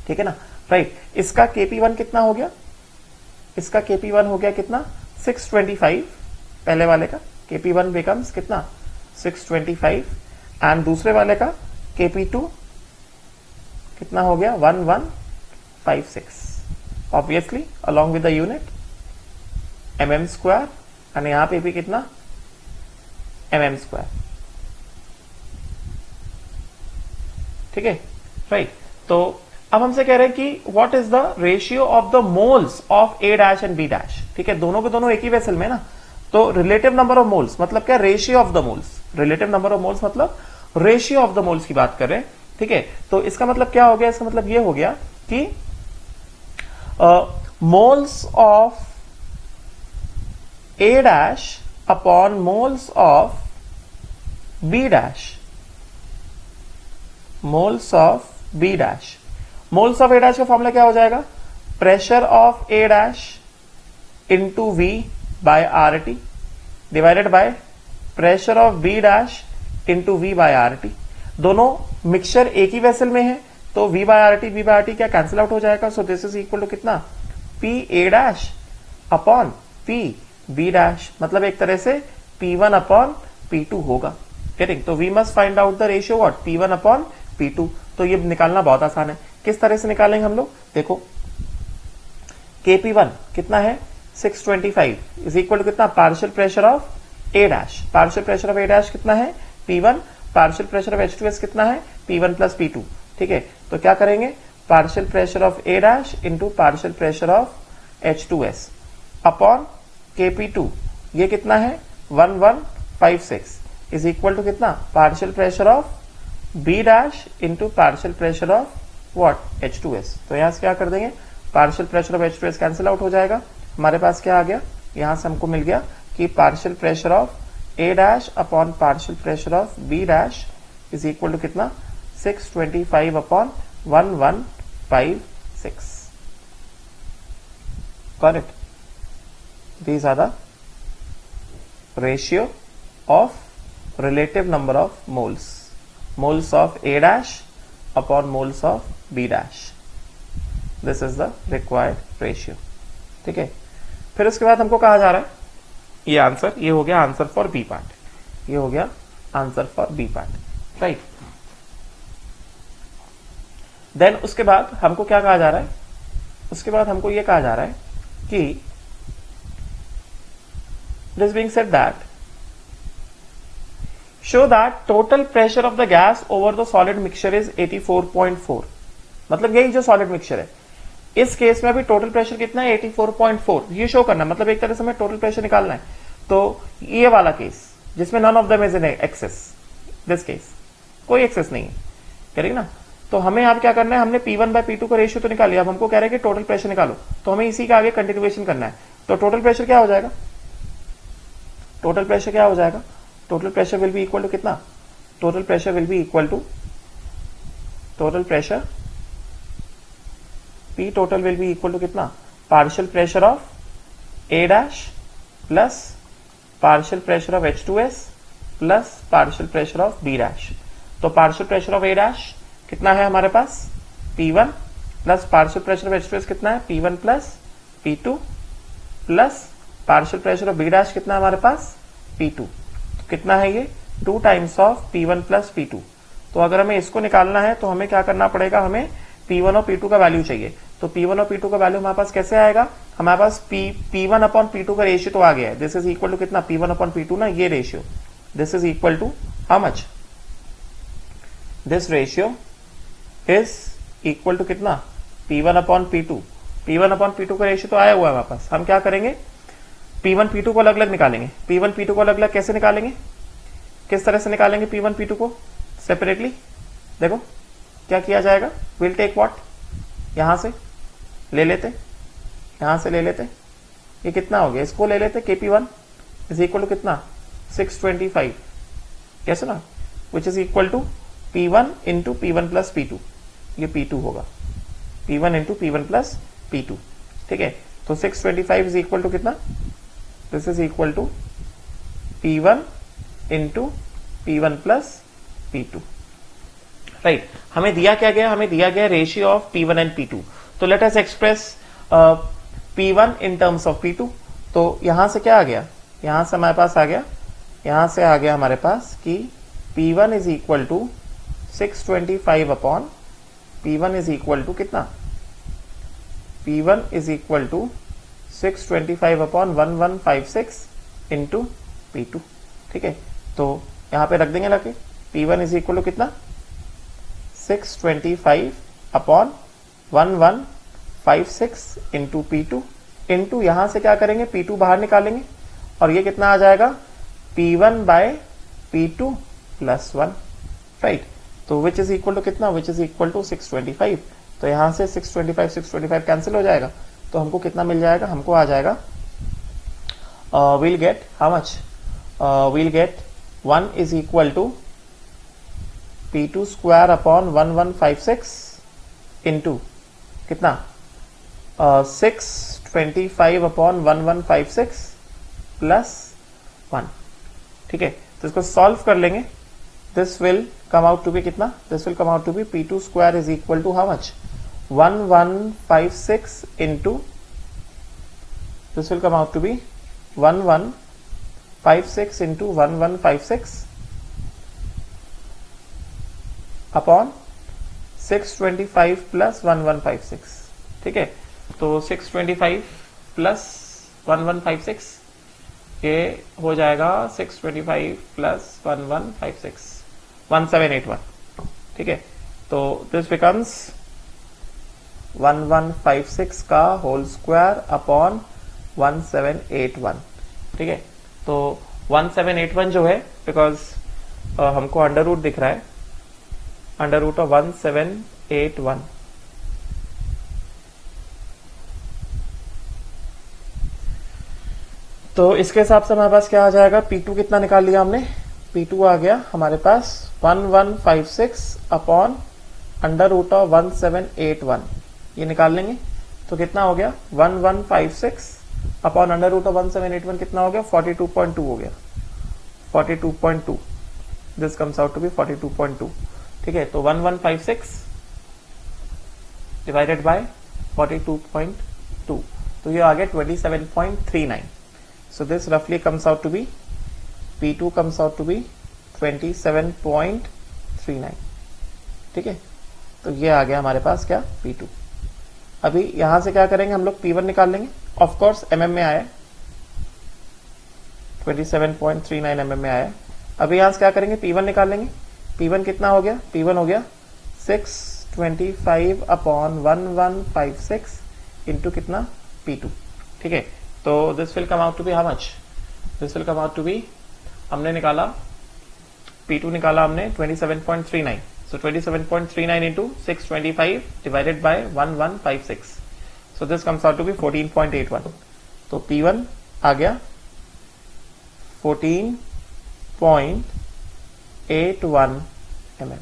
ठीक है ना, राइट। इसका Kp1 कितना हो गया, इसका Kp1 हो गया कितना 625, पहले वाले का Kp1 बिकम्स कितना 625 एंड दूसरे वाले का Kp2 कितना हो गया 1156, obviously along with the unit mm square and यहां पे भी कितना mm स्क्वायर। ठीक है, राइट। तो अब हमसे कह रहे हैं कि what is the ratio of the moles of A dash and B dash. ठीक है, दोनों के दोनों एक ही वेसल में ना, तो रिलेटिव नंबर ऑफ मोल्स मतलब क्या, ratio of the moles. Relative number of moles मतलब रेशियो ऑफ द मोल्स की बात कर रहे हैं। ठीक है, तो इसका मतलब क्या हो गया, इसका मतलब ये हो गया कि moles of A dash upon moles of B dash, moles of B dash, moles of A dash का फॉर्मूला क्या हो जाएगा, pressure of A dash into V by RT divided by pressure of B dash into V by RT। दोनों mixture एक ही vessel में है तो V बाय RT क्या कैंसिल आउट हो जाएगा। So this is equal to कितना P A dash upon P B dash, मतलब एक तरह से P1 अपॉन P2 होगा। गेटिंग, तो we must find out the ratio what P1 upon P2। तो ये निकालना बहुत आसान है। किस तरह से निकालेंगे हम लोग, देखो Kp1 कितना है 625 इज इक्वल टू कितना partial pressure of A dash, partial pressure of A dash कितना है P1, partial pressure of H2S कितना है P1 प्लस P2। ठीक है, तो क्या करेंगे, partial pressure of A dash into partial pressure of H2S upon Kp2 ये कितना है 1156 इज इक्वल टू कितना partial pressure of B dash into partial pressure of what H2S। तो यहां से क्या कर देंगे, partial pressure of H2S cancel out हो जाएगा। हमारे पास क्या आ गया, यहां से हमको मिल गया कि partial pressure of A dash upon partial pressure of B dash is equal to कितना 625 upon 1156। Got it? These are the ratio of relative number of moles, moles of A dash upon moles of B dash. This is the required ratio. ठीक है, फिर उसके बाद हमको कहा जा रहा है ये आंसर, ये हो गया आंसर फॉर बी पार्ट, ये हो गया answer for B part, right. Then उसके बाद हमको क्या कहा जा रहा है, उसके बाद हमको ये कहा जा रहा है कि it is being said that show that total pressure of the gas over the solid mixture is 84.4। मतलब यही जो सॉलिड मिक्सचर है इस केस में भी टोटल प्रेशर कितना है 84.4, ये शो करना है। मतलब एक तरह से हमें टोटल प्रेशर निकालना है। तो ये वाला केस जिसमें none of them is in excess, this case कोई एक्सेस नहीं है, करेक्ट ना। तो हमें यहाँ क्या करना है, हमने P1 बाय P2 का रेशियो तो निकाल लिया, अब हमको कह रहे हैं कि टोटल प्रेशर निकालो। तो हमें इसी का आगे कंटिन्यूएशन करना है। तो टोटल प्रेशर क्या हो जाएगा, टोटल प्रेशर क्या हो जाएगा, total pressure will be equal to कितना, total pressure will be equal to total pressure P total will be equal to कितना partial pressure of A dash plus partial pressure of H2S plus partial pressure of B dash. तो partial pressure of A dash कितना है हमारे पास P1 plus partial pressure of H2S कितना है P1 plus P2 plus partial pressure of B dash कितना है हमारे पास P2। तो कितना है ये 2 times of P1 plus P2। तो अगर हमें इसको निकालना है तो हमें क्या करना पड़ेगा, हमें P1 और P2 का वैल्यू चाहिए। तो P1 और P2 का वैल्यू हमारे पास कैसे आएगा, हमारे पास P1 अपॉन P2 का रेशियो तो आ गया है, दिस इज इक्वल टू कितना P1 अपॉन P2 ना, ये ratio this is equal to how much, this ratio is equal to कितना P1 upon P2। P1 upon P2 का रेशियो तो आया हुआ है हमारे पास। हम क्या करेंगे, P1 P2 को अलग अलग निकालेंगे। P1 P2 को अलग अलग कैसे निकालेंगे, किस तरह से निकालेंगे P1 P2 को, सेपरेटली। देखो क्या किया जाएगा, विल टेक व्हाट, यहां से ले लेते, यहां से ले लेते, ये कितना हो गया, इसको ले लेते, Kp1 इज इक्वल टू कितना 625, कैसे ना, which is equal to P1 into P1 plus P2, ये P2 होगा, P1 into P1 plus P2, ठीक है। तो 625 इज इक्वल टू कितना, this is equal to P1 into P1 plus P2, right. हमें दिया क्या गया, हमें दिया गया ratio of P1 and P2। तो let us express P1 in terms of P2। तो यहां से क्या आ गया, यहां से हमारे पास आ गया, यहां से आ गया हमारे पास कि P1 is equal to 625 upon P1 is equal to कितना, P1 is equal to 625 upon 1156 into P2, ठीक है। तो यहां पे रख देंगे लगे, P1 इज इक्वल टू कितना 625 अपॉन 1156 इंटू P2, इंटू यहां से क्या करेंगे, P2 बाहर निकालेंगे और ये कितना आ जाएगा, P1 bye P2 plus 1, right. तो विच इज इक्वल टू कितना, विच इज इक्वल टू 625। तो यहां से 625 कैंसिल हो जाएगा, तो हमको कितना मिल जाएगा, हमको आ जाएगा we'll get how much, we'll get 1 is equal to P2 square upon 1156 into कितना 625 अपॉन 1156 प्लस 1, ठीक है। तो इसको सॉल्व कर लेंगे, this will come out to be कितना, this will come out to be P2 square is equal to how much 1156 into, this will come out to be 1156 into 1156 upon 625 plus 1156, ठीक है। तो 625 प्लस 1156 ये हो जाएगा 625 plus 1156 1781, ठीक है। तो दिस बिकम्स 1156 का होल स्क्वायर अपॉन 1781, ठीक है। तो 1781 जो है, बिकॉज हमको अंडर रूट दिख रहा है, अंडर रूट ऑफ 1781, तो इसके हिसाब से हमारे पास क्या आ जाएगा, P2 कितना निकाल लिया हमने, P2 आ गया हमारे पास 1156 अपॉन अंडर रूट ऑफ 1781, ये निकाल लेंगे तो कितना हो गया 1156 अपॉन अंडर रूट ऑफ 1781 कितना हो गया 42.2 हो गया, 42.2, this comes out to be 42.2, ठीक है। तो 1156 डिवाइडेड बाय 42.2, तो ये आ गया 27.39। सो दिस रफली comes out to be, P2 comes out to be 27.39, ठीक है। तो ये आ गया हमारे पास क्या P2। अभी यहां से क्या करेंगे, हम लोग P1 निकाल लेंगे, ऑफ कोर्स mm में आया, 27.39 mm में आया। अभी यहां से क्या करेंगे, P1 निकाल लेंगे, P1 कितना हो गया, P1 हो गया 625 अपॉन 1156 इंटू कितना P2, ठीक है। तो this will come out to be how much, this will come out to be, हमने निकाला P2 निकाला हमने 27.39, so 27.39 into 625 divided by 1156, so this comes out to be 14.81। तो P1 आ गया 14.81 mm,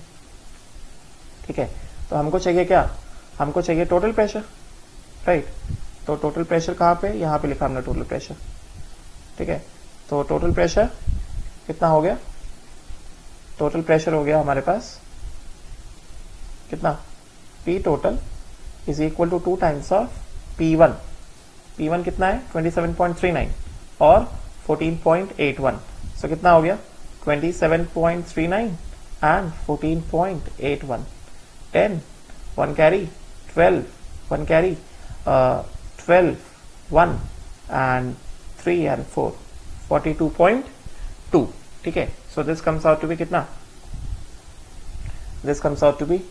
ठीक है। तो हमको चाहिए क्या, हमको चाहिए टोटल प्रेशर, राइट। तो टोटल प्रेशर कहां पे, यहां पे लिखा हमने टोटल प्रेशर, ठीक है। तो टोटल प्रेशर कितना हो गया, टोटल प्रेशर हो गया हमारे पास कितना, P total is equal to 2 times of P1, P1 कितना है 27.39 और 14.81, सो कितना हो गया 27.39 and 14.81, 10 1 carry 12 1 carry 12 1 and 3 and 4 42.2, ठीक है। So this comes out to be कितना, this comes out to be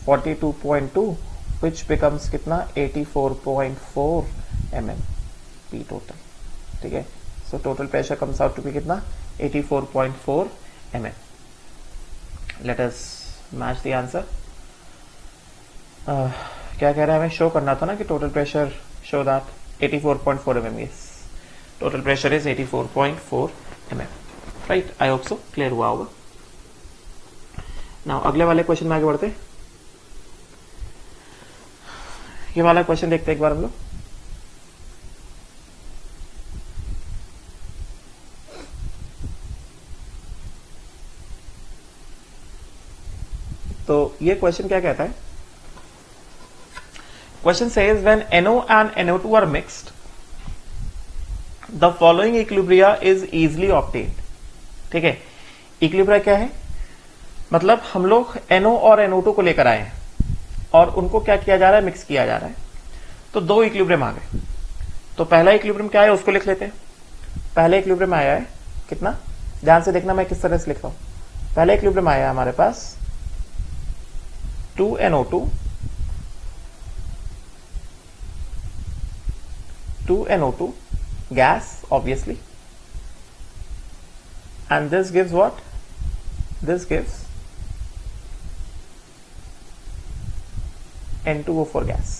42.2 which becomes कितना 84.4 mm P total, ठीक है। So total pressure comes out to be कितना 84.4 mm, let us match the answer. क्या कह रहा है, हमें शो करना था ना कि total pressure show that 84.4 mm, yes total pressure is 84.4 mm, right. I hope so clear हुआ होगा। नाउ अगले वाले क्वेश्चन में आगे बढ़ते। ये वाला क्वेश्चन देखते हैं एक बार हम लोग। तो ये क्वेश्चन क्या कहता है, question says when NO and NO2 are mixed the following equilibria is easily obtained। ठीक है, इक्विलिब्रिया क्या है, मतलब हम लोग NO और NO2 को लेकर आए हैं और उनको क्या किया जा रहा है, मिक्स किया जा रहा है। तो दो इक्विलिब्रियम आ गए। तो पहला इक्विलिब्रियम क्या है उसको लिख लेते हैं। पहला इक्विलिब्रियम आया है कितना, ध्यान से देखना मैं किस तरह से लिख रहा हूं। पहला इक्विलिब्रियम आया है हमारे पास 2NO2 2NO2 gas obviously, and this gives what, this gives N2O4 gas।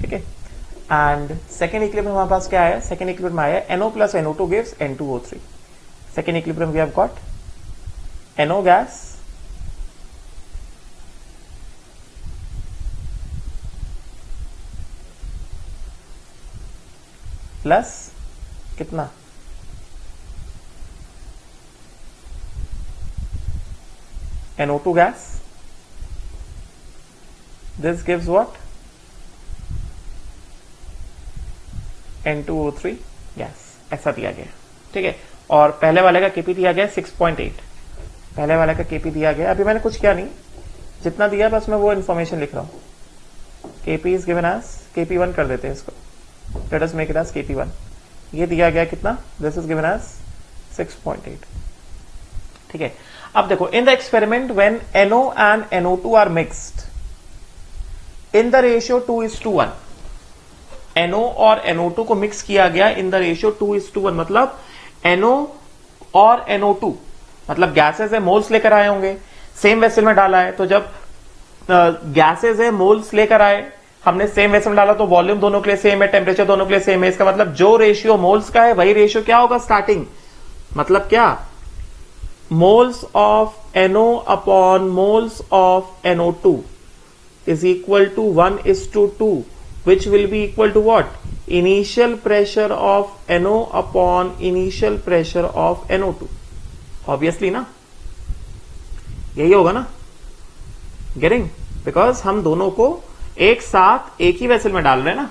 ठीक है, एंड सेकेंड इक्विलिब्रियम हमारे पास क्या है, सेकेंड इक्विलिब्रियम आया NO plus NO2 gives N2O3। Second equilibrium we have got NO gas plus कितना, NO2 gas, this gives what, N2O3 gas, ऐसा दिया गया। ठीक है, और पहले वाले का केपी दिया गया 6.8, पहले वाले का केपी दिया गया। अभी मैंने कुछ किया नहीं, जितना दिया बस मैं वो इन्फॉर्मेशन लिख रहा हूं। KP is given as KP1 कर देते हैं इसको, let us make it as KP1। ये दिया गया कितना, दिस इज गिवन एज 6.8। ठीक है, अब देखो in the experiment when NO and NO2 are mixed in the ratio 2:1, NO और NO2 को मिक्स किया गया इन द रेशियो 2:1, मतलब NO और NO2 मतलब गैसेस है, मोल्स लेकर आए होंगे, सेम वेसल में डाला है। तो जब गैसेस है, मोल्स लेकर आए, हमने सेम वेसल में डाला तो वॉल्यूम दोनों के लिए सेम है, टेम्परेचर दोनों के लिए सेम है। इसका मतलब जो रेशियो मोल्स का है वही रेशियो क्या होगा स्टार्टिंग, मतलब क्या, moles of NO upon moles of NO2 is equal to 1:2, which will be equal to what, initial pressure of NO upon initial pressure of NO2। obviously ना, यही होगा ना, getting, because हम दोनों को एक साथ एक ही वेसल में डाल रहे हैं ना,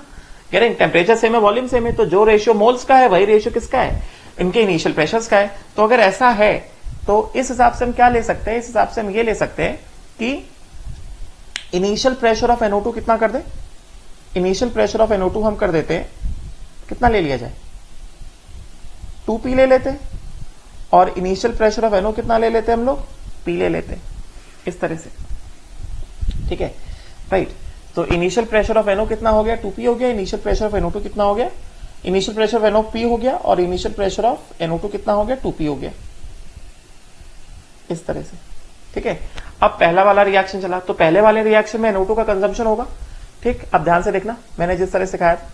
getting, टेम्परेचर सेम है, वॉल्यूम सेम है, तो जो रेशियो मोल्स का है वही रेशियो किसका है, इनके इनिशियल प्रेशर्स का है। तो अगर ऐसा है तो इस हिसाब से हम क्या ले सकते हैं, इस हिसाब से हम ये ले सकते हैं कि इनिशियल प्रेशर ऑफ NO2 कितना कर दे, इनिशियल प्रेशर ऑफ NO2 हम कर देते हैं, कितना ले लिया जाए, 2P ले लेते हैं, और इनिशियल प्रेशर ऑफ NO कितना ले लेते हैं हम लोग, P ले लेते हैं, इस तरह से। ठीक है, राइट। तो इनिशियल प्रेशर ऑफ NO कितना हो गया, 2P हो गया, इनिशियल प्रेशर ऑफ NO2 कितना हो गया, initial pressure of NO P हो गया, और इनिशियल प्रेशर ऑफ NO2 कितना हो गया, 2P हो गया, इस तरह से। ठीक है, अब पहला वाला रिएक्शन चला, तो पहले वाले रिएक्शन में NO2 का कंजम्पशन होगा। ठीक, अब ध्यान से देखना, मैंने जिस तरह से कहा था,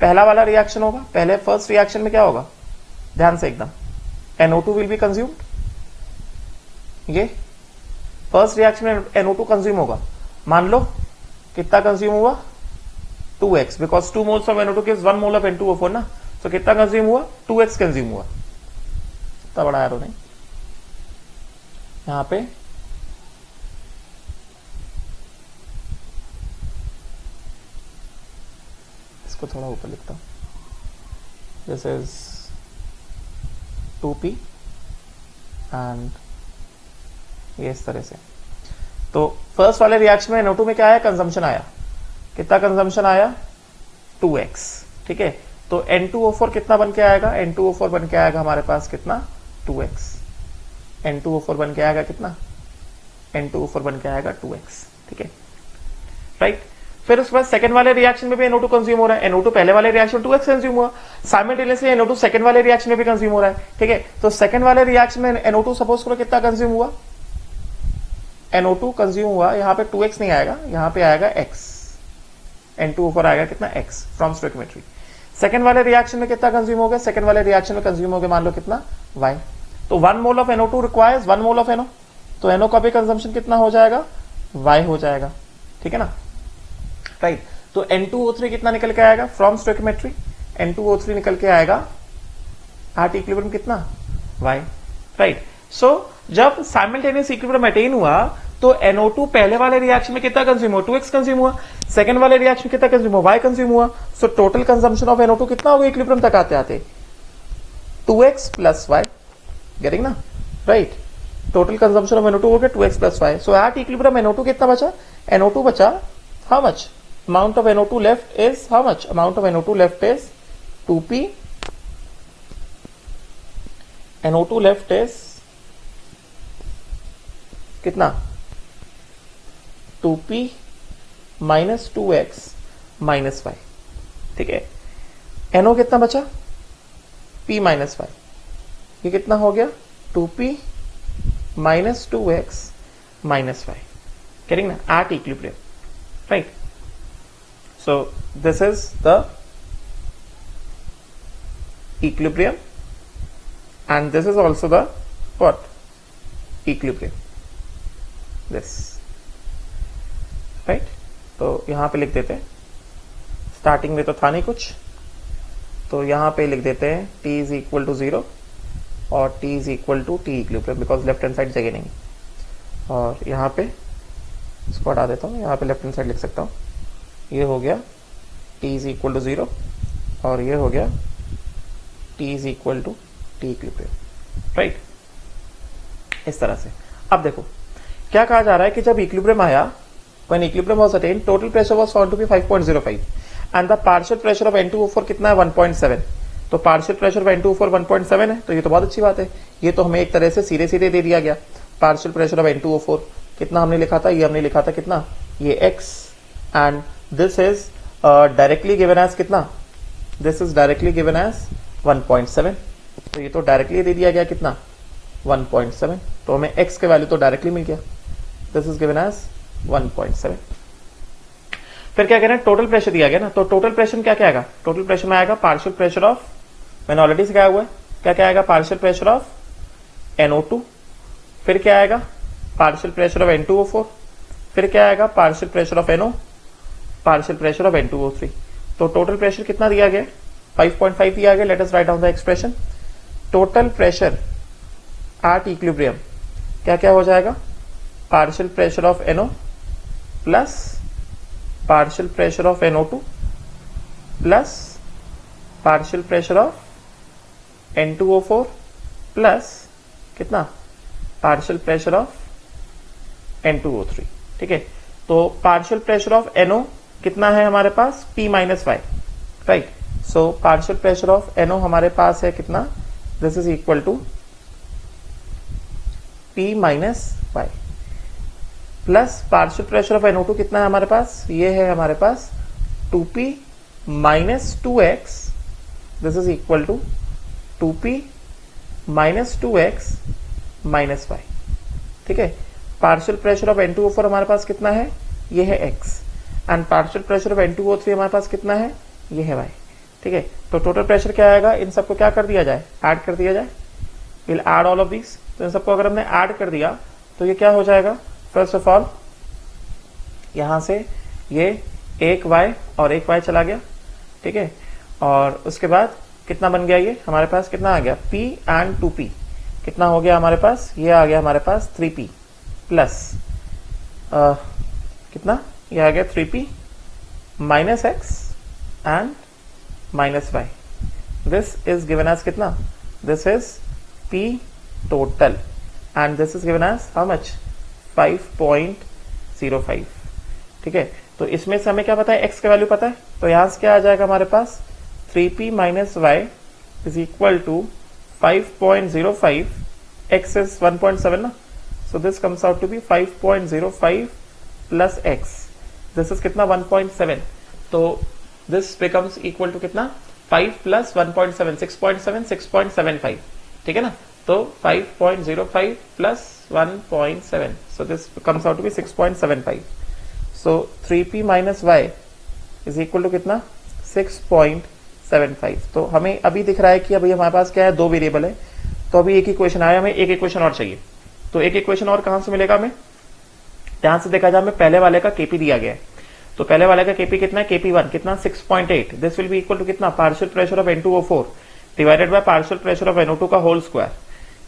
पहला वाला रिएक्शन होगा, पहले फर्स्ट रिएक्शन में क्या होगा, ध्यान से एकदम, NO2 विल बी कंज्यूम्ड, ये फर्स्ट रिएक्शन में NO2 कंज्यूम होगा, मान लो कितना कंज्यूम हुआ, 2x, because 2 moles of NO2 gives 1 mole of N2O4 ना, तो कितना कंज्यूम हुआ, 2x कंज्यूम हुआ, इतना बड़ा एरो नहीं, यहां पे इसको थोड़ा ऊपर लिखता हूं, दिस इज 2P एंड ये इस तरह से। तो फर्स्ट वाले रिएक्शन में NO2 में क्या आया, कंजम्पशन आया, कितना कंजम्पशन आया, 2x। ठीक है, तो N2O4 कितना बन के आएगा, N2O4 बन के आएगा हमारे पास कितना, 2x, N2O4 बन के आएगा कितना, N2O4 बन के आएगा 2x। ठीक है, राइट। फिर उसके बाद सेकंड वाले रिएक्शन में भी NO2 कंज्यूम हो रहा है, NO2 पहले वाले रिएक्शन 2x कंज्यूम हुआ, साइमल्टेनियसली NO2 सेकंड वाले रिएक्शन में भी कंज्यूम हो रहा है। ठीक है, तो सेकंड वाले रिएक्शन में NO2 सपोज करो कितना कंज्यूम हुआ, NO2 कंज्यूम हुआ, यहाँ पे 2x नहीं आएगा, यहाँ पे आएगा x, N2O4 आएगा कितना x फ्रॉम स्टोइकियोमेट्री। सेकंड वाले रिएक्शन में कितना कंज्यूम हो गया, सेकंड वाले रिएक्शन में कंज्यूम हो गया मान लो कितना y। तो 1 mole of NO2 requires 1 mole of NO, तो NO का भी कंजम्पशन कितना हो जाएगा, y हो जाएगा, ठीक है ना, राइट। तो N2O3 कितना निकल के आएगा फ्रॉम स्टोइकियोमेट्री, N2O3 निकल के आएगा एट इक्विलिब्रियम कितना y, राइट। सो जब साइमल्टेनियस इक्विलिब्रियम अटेन हुआ तो NO2 पहले वाले रिएक्शन में कितना कंज्यूम हुआ, 2x कंज्यूम हुआ, सेकंड वाले रिएक्शन में कितना कंज्यूम हुआ, y कंज्यूम हुआ। So total consumption of NO2 कितना होगा इक्विलिब्रियम तक आते आते, 2x प्लस y, गेटिंग ना, right. Total consumption of NO2 हो गया 2x plus y। So at equilibrium NO2 कितना बचा, NO2 बचा how much, amount of NO2 left is how much, amount of NO2 left is 2p, NO2 left is कितना 2p minus 2x minus y, ठीक है। NO कितना बचा, p minus y, ये कितना हो गया 2p minus 2x minus y, करेंगे ना, at equilibrium, right. So this is the equilibrium and this is also the what, equilibrium, this, right। तो यहां पे लिख देते हैं, स्टार्टिंग में तो था नहीं कुछ, तो यहां पे लिख देते हैं t इज इक्वल टू 0 और t is equal to t equilibrium, because left hand side जगह नहीं, और यहां पे इसको हटा देता हूं, यहां पे लेफ्ट हैंड साइड लिख सकता हूं, ये हो गया t इज इक्वल टू 0 और ये हो गया t is equal to t equilibrium, right, इस तरह से। अब देखो क्या कहा जा रहा है कि जब इक्विलिब्रियम आया, when equilibrium was attained, total pressure was found to be 5.05 and the partial pressure of N2O4 कितना है 1.7। तो पार्शियल प्रेशर ऑफ N2O4 1.7 है, तो ये तो बहुत अच्छी बात है, ये तो हमें एक तरह से सीधे सीधे दे दिया गया। पार्शियल प्रेशर ऑफ N2O4 कितना हमने लिखा था, ये हमने लिखा था कितना, ये x, and this is directly given as कितना, this is directly given as 1.7, तो ये तो डायरेक्टली दे दिया गया कितना 1.7, तो हमें x के वैल्यू तो डायरेक्टली मिल गया, दिस इज गिवन एज 1.7। फिर क्या कह रहे हैं, टोटल प्रेशर दिया गया ना, तो टोटल प्रेशर क्या क्या आएगा, टोटल प्रेशर में आएगा पार्शियल प्रेशर ऑफ, मैंने ऑलरेडी सिखाया हुआ है, क्या क्या आएगा, पार्शियल प्रेशर ऑफ NO2, फिर क्या आएगा पार्शियल प्रेशर ऑफ N2O4, फिर क्या आएगा partial pressure of NO, partial pressure of N2O3। तो टोटल प्रेशर कितना दिया गया, 5.5 दिया गया। Let us write down the expression, total pressure at equilibrium क्या क्या हो जाएगा, partial pressure of NO plus partial pressure of NO2 plus partial pressure of N2O4 plus कितना पार्शियल प्रेशर ऑफ N2O3, ठीक है। तो पार्शियल प्रेशर ऑफ NO कितना है हमारे पास, P minus y, right. So partial pressure of NO हमारे पास है कितना, this is equal to P minus y plus partial pressure of NO2 कितना है हमारे पास, ये है हमारे पास 2P minus 2x, this is equal to 2P minus 2x minus y, ठीक है। पार्शियल प्रेशर ऑफ N2O4 हमारे पास कितना है, ये है x, and partial pressure of N2O3 हमारे पास कितना है, ये है y, ठीक है। तो टोटल प्रेशर क्या आएगा, इन सबको क्या कर दिया जाए, ऐड कर दिया जाए, will add all of this. तो इन सबको अगर हमने ऐड कर दिया तो ये क्या हो जाएगा, फर्स्ट ऑफ ऑल यहां से ये एक y और एक y चला गया, ठीक है, और उसके बाद कितना बन गया, ये हमारे पास कितना आ गया, p एंड 2p कितना हो गया हमारे पास, ये आ गया हमारे पास 3p प्लस कितना, ये आ गया 3p minus x and minus y, this is given as कितना, this is p total and this is given as how much 5.05, ठीक है। तो इसमें से हमें क्या पता है, x का वैल्यू पता है, तो यहां से क्या आ जाएगा हमारे पास 3p minus y is equal to 5.05, x is 1.7 ना, so this comes out to be 5.05 plus x, this is कितना 1.7, तो this becomes equal to कितना 5 plus 1.7, 6.7, 6.75, ठीक है ना। तो 5.05 plus 1.7, so this comes out to be 6.75. so 3p minus y is equal to कितना 6.75. तो हमें अभी दिख रहा है कि अभी हमारे पास क्या है, दो वेरिएबल है, तो अभी एक इक्वेशन आया, हमें एक इक्वेशन और चाहिए। तो एक इक्वेशन और कहां से मिलेगा हमें, ध्यान से देखा जाए, हमें पहले वाले का केपी दिया गया है, तो पहले वाले का केपी कितना है, केपी1 कितना 6.8, this will be equal to कितना partial pressure of N2O4 divided by partial pressure of NO2 का होल स्क्वायर,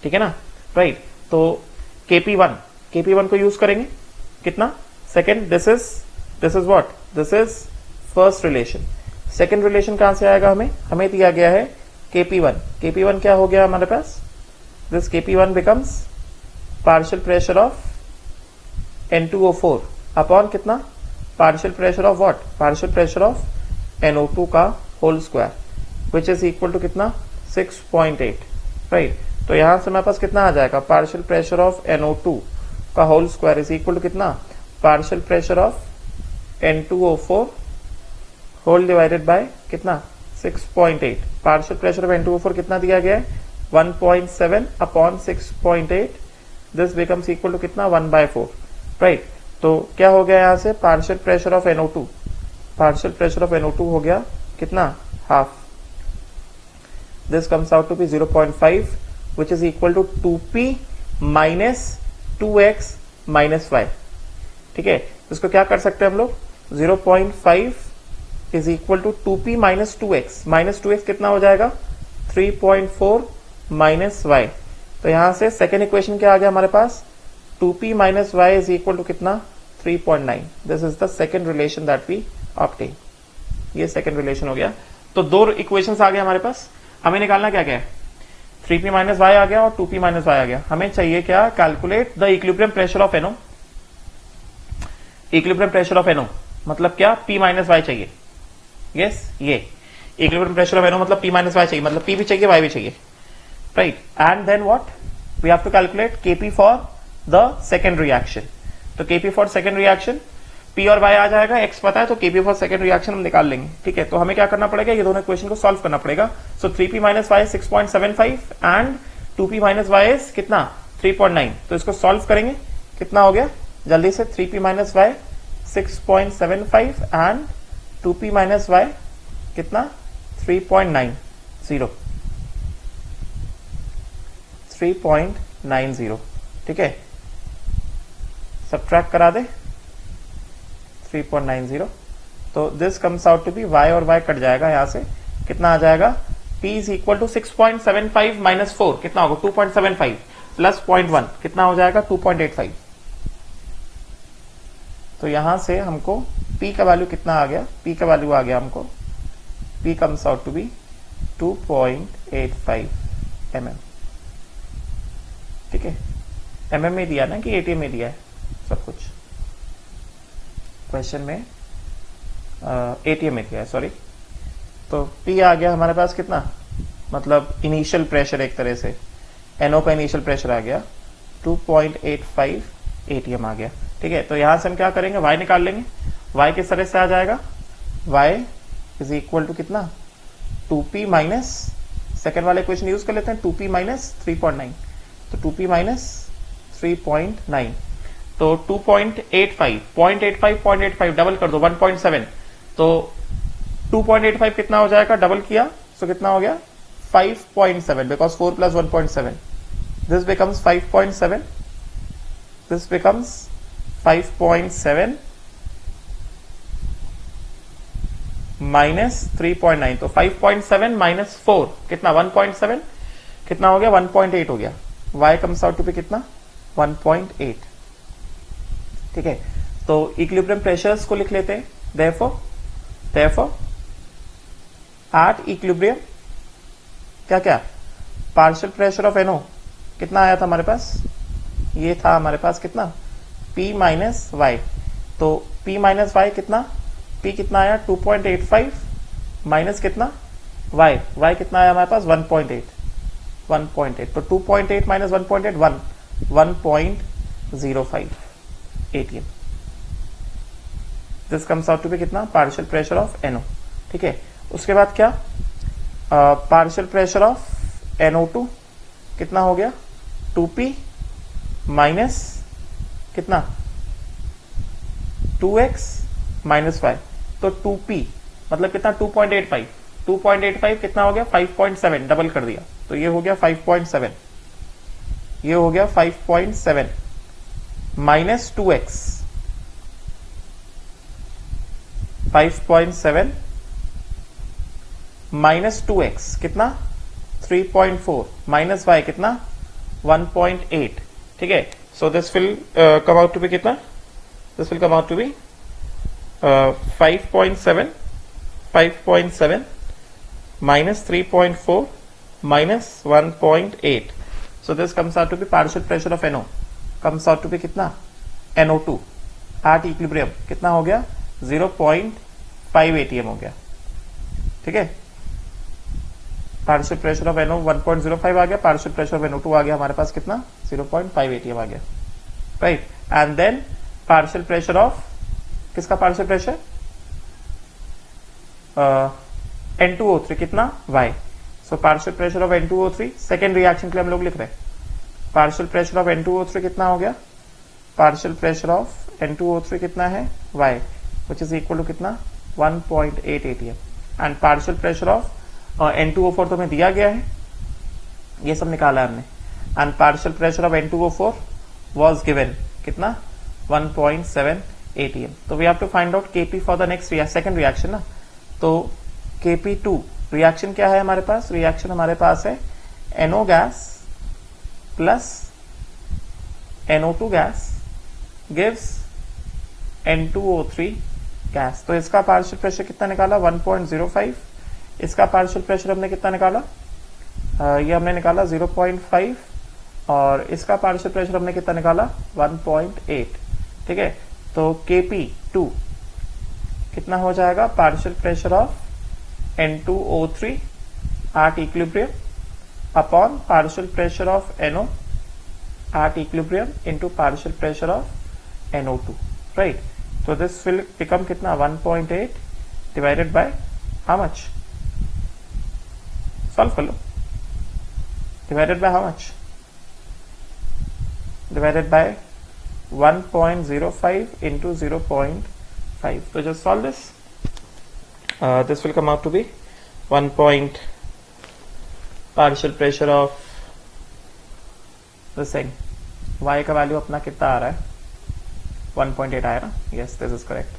ठीक है ना, राइट। तो केपी1 को यूज करेंगे कितना, second, this is what, this is first relation. Second relation कहां से आएगा, हमें दिया गया है केपी1 क्या हो गया हमारे पास, दिस केपी1 becomes partial pressure of N2O4 upon कितना partial pressure of what, partial pressure of NO2 का whole square, which is equal to कितना 6.8, राइट। तो यहां से हमारे पास कितना आ जाएगा, पार्शियल प्रेशर ऑफ NO2 का whole square is equal to कितना partial pressure of N2O4 whole divided by कितना 6.8। पार्शियल प्रेशर ऑफ N2O4 कितना दिया गया है 1.7 upon 6.8, this becomes equal to कितना 1/4, राइट। तो क्या हो गया यहां से, partial pressure of NO2, partial pressure of NO2 हो गया कितना half, this comes out to be 0.5 which is equal to 2p minus 2x minus y, ठीक है। इसको क्या कर सकते हैं हम लोग, 0.5 is equal to 2p minus 2x कितना हो जाएगा 3.4 minus y। तो यहां से सेकेंड इक्वेशन क्या आ गया हमारे पास, 2p minus y is equal to कितना 3.9, this is the second relation that we obtain, ये सेकेंड रिलेशन हो गया। तो दो इक्वेशंस आ गए हमारे पास, हमें निकालना क्या क्या है, 3p माइनस वाई आ गया और 2p माइनस वाई आ गया। हमें चाहिए क्या, calculate the equilibrium pressure of NO, equilibrium pressure of NO मतलब क्या, p माइनस वाई चाहिए, यस ये इक्विलिब्रियम प्रेशर ऑफ NO मतलब p माइनस वाई चाहिए, मतलब p भी चाहिए y भी चाहिए, right. And then what, we have to calculate kp for the second reaction. तो kp for second reaction, p और y आ जाएगा, x पता है, तो kp फॉर सेकेंड रिएक्शन हम निकाल लेंगे, ठीक है। तो हमें क्या करना पड़ेगा, ये दोनों इक्वेशन को सॉल्व करना पड़ेगा। So 3p minus y 6.75 and 2p minus y is कितना 3.9, तो इसको सॉल्व करेंगे, कितना हो गया जल्दी से, 3p minus y 6.75 and 2p minus y कितना 3.90, ठीक है। सब्ट्रैक्ट करा दे 3.90, तो this comes out to be y और y कट जाएगा, यहां से कितना आ जाएगा, p is equal to 6.75 minus 4 कितना होगा 2.75 प्लस 0.1 कितना हो जाएगा 2.85। तो यहां से हमको p का वैल्यू कितना आ गया, p का वैल्यू आ गया हमको, p comes out to be 2.85 mm, ठीक है। mm में दिया ना कि ATM में दिया है सब कुछ, क्वेश्चन में ATM में दिया है, सॉरी। तो P आ गया हमारे पास कितना, मतलब इनिशियल प्रेशर, एक तरह से NO का इनिशियल प्रेशर आ गया 2.85 ATM आ गया, ठीक है। तो यहां से हम क्या करेंगे, y निकाल लेंगे, y किस तरह से आ जाएगा, y इज इक्वल टू कितना 2p माइनस, सेकेंड वाले इक्वेशन यूज कर लेते हैं, 2p माइनस 3.9, तो 2p माइनस 3.9, तो 2.85 0.85 डबल कर दो 1.7, तो 2.85 कितना हो जाएगा, डबल किया तो कितना हो गया 5.7, because 4 plus 1.7, this becomes 5.7, this becomes 5.7 minus 3.9, तो 5.7 माइनस 4 कितना 1.7, कितना हो गया 1.8 हो गया, y comes out to be कितना 1.8, ठीक है। तो इक्विलिब्रियम प्रेशर्स को लिख लेते हैं, therefore एट इक्विलिब्रियम क्या क्या, पार्शियल प्रेशर ऑफ NO कितना आया था हमारे पास, ये था हमारे पास कितना p माइनस वाई, तो p माइनस वाई कितना, p कितना आया 2.85 माइनस कितना y कितना आया हमारे पास 1.8, तो 2.8 minus 1.8 1.05 ATM, this comes out to be कितना पार्शियल प्रेशर ऑफ NO, ठीक है। उसके बाद क्या, पार्शियल प्रेशर ऑफ NO2 कितना हो गया 2p माइनस कितना 2x माइनस 5, तो 2p मतलब कितना 2.85, 2.85 कितना हो गया 5.7, डबल कर दिया तो ये हो गया 5.7, ये हो गया 5.7 माइनस 2x, 5.7 माइनस 2x कितना 3.4 माइनस y कितना 1.8, ठीक है। So this will come out to be कितना, this will come out to be 5.7 minus 3.4 minus 1.8. So this comes out to be partial pressure of NO comes out to be कितना NO2 at equilibrium कितना हो गया 0.5 atm हो गया, ठीक है। Partial pressure of NO 1.05 आ गया, पार्शियल प्रेशर ऑफ NO2 आ गया हमारे पास कितना 0.5 atm आ गया, right. And then partial pressure of किसका पार्शियल प्रेशर N2O3 कितना Y। So partial pressure of N2O3 second reaction के लिए हम लोग लिख रहे हैं, पार्शियल प्रेशर ऑफ N2O3 कितना हो गया, पार्शियल प्रेशर ऑफ N2O3 कितना है Y which is equal to कितना 1.8 atm, and partial pressure of N2O4 तो हमें दिया गया है, ये सब निकाला है हमने, and partial pressure of N2O4 was given कितना 1.7 atm। तो we have to find out Kp for the next second reaction ना। तो Kp2 रिएक्शन क्या है हमारे पास, रिएक्शन हमारे पास है NO gas plus NO2 gas gives N2O3 gas. तो इसका पार्शियल प्रेशर कितना निकाला 1.05, इसका पार्शियल प्रेशर हमने कितना निकाला ये हमने निकाला 0.5, और इसका पार्शियल प्रेशर हमने कितना निकाला 1.8, ठीक है। तो Kp2 कितना हो जाएगा partial pressure of N2O3 at equilibrium upon partial pressure of NO at equilibrium into partial pressure of NO2, right? So this will become कितना 1.8 divided by how much? Solve कर लो, divided by how much? Divided by 1.05 into 0.5. So just solve this. This will come out to be 1 point partial pressure of the thing. Y का value अपना कितना आ रहा है 1.8 आया ना, yes this is correct।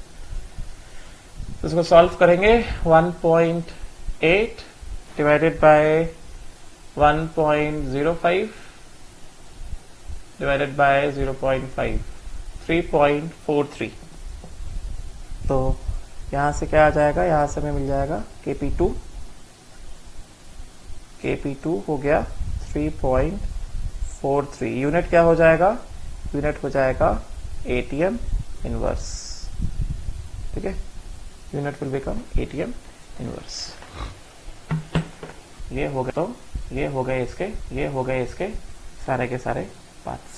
तो इसको सॉल्व करेंगे 1.8 divided by 1.05 divided by 0.5, 3.43। तो यहां से क्या आ जाएगा, यहां से हमें मिल जाएगा Kp2 हो गया 3.43, यूनिट क्या हो जाएगा, यूनिट हो जाएगा ATM इनवर्स, ठीक है, unit will become ATM inverse. ये हो गया, तो ये हो गए इसके, ये हो गए इसके सारे के सारे पार्ट्स,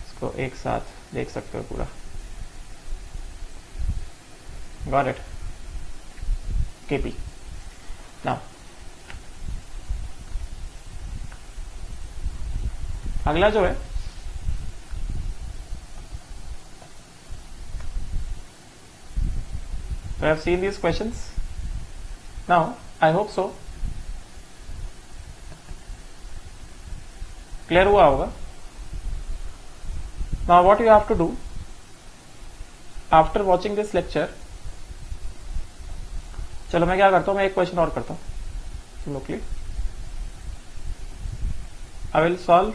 इसको एक साथ देख सकते हो पूरा। Got it? Kp. Now, अगला जो है I have seen these questions. Now, I hope so. Clear हुआ होगा। Now, what you have to do after watching this lecture, चलो मैं क्या करता हूं, मैं एक क्वेश्चन और करता हूं, सुनो clear. I will solve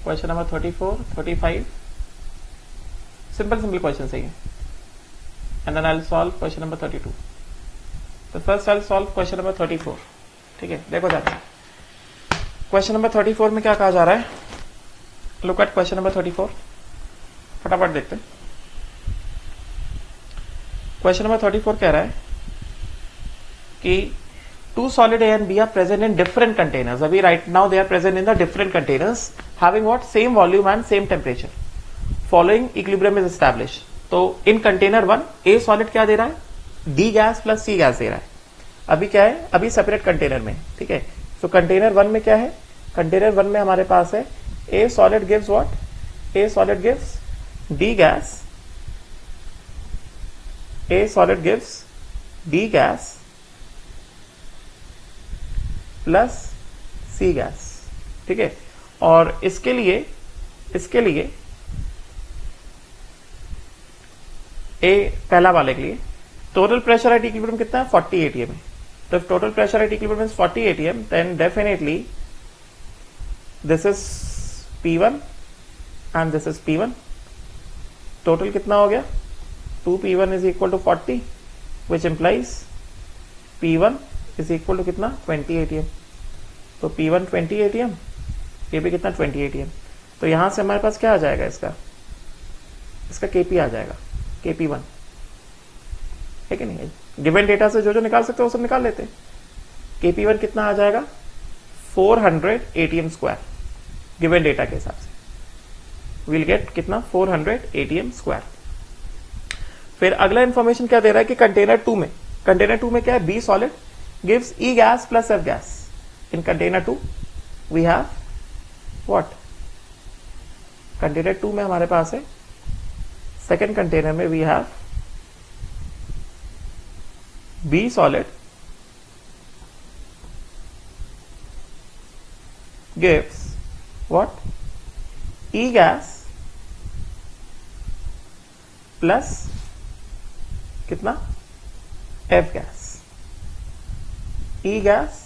question number 34, 35, simple question है, and then I will solve question number 32। तो first I will solve question number 34, ठीक है। देखो जाते हैं क्वेश्चन नंबर 34 में क्या कहा जा रहा है, लुक एट क्वेश्चन नंबर 34, फटाफट देखते हैं। क्वेश्चन नंबर 34 कह रहा है कि two solid A and B are present in different containers. अभी right now they are present in the different containers having what same volume and same temperature. Following equilibrium is established. तो in container 1 A solid क्या दे रहा है, D gas plus C gas दे रहा है। अभी क्या है, अभी सेपरेट कंटेनर में, ठीक है। सो कंटेनर 1 में क्या है, कंटेनर 1 में हमारे पास है A solid gives what, A solid gives D gas, A solid gives D gas plus C gas, ठीक है। और इसके लिए ए पहला वाले के लिए टोटल प्रेशर एट इक्विलिब्रियम कितना है 40 atm है। तो if total pressure at equilibrium is 40 atm then definitely this is P1 and this is P1। Total कितना हो गया 2P1 is equal to 40 which implies P1 is equal to कितना 20 atm। तो P1 20 atm, ये भी कितना 20 atm। तो यहां से हमारे पास क्या आ जाएगा, इसका Kp आ जाएगा, Kp1 है कि नहीं। गिवन डेटा से जो निकाल सकते हो वो सब निकाल लेते हैं। Kp1 कितना आ जाएगा 400 atm स्क्वायर, गिवन डेटा के हिसाब से विल गेट कितना 400 atm स्क्वायर। फिर अगला इंफॉर्मेशन क्या दे रहा है कि कंटेनर 2 में क्या है, B solid gives E gas plus F gas. In container 2 we have what, container 2 में हमारे पास है, सेकेंड कंटेनर में we have B solid gives what, E gas plus कितना F gas, E gas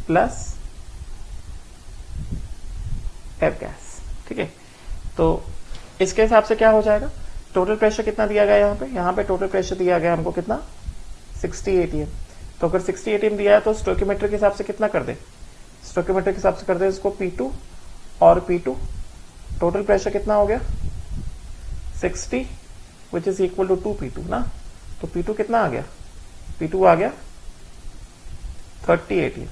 plus F gas, ठीक है। तो इसके हिसाब से क्या हो जाएगा, टोटल प्रेशर कितना दिया गया यहाँ पे टोटल प्रेशर दिया गया हमको कितना 60 atm। तो अगर 60 atm दिया है तो स्टोइकियोमेट्रिक के हिसाब से कितना कर दे, स्टोइकियोमेट्रिक के हिसाब से कर दे इसको P2 और P2। टोटल प्रेशर कितना हो गया 60 विच इज इक्वल टू 2P2 ना। तो P2 कितना आ गया, P2 आ गया 30 atm,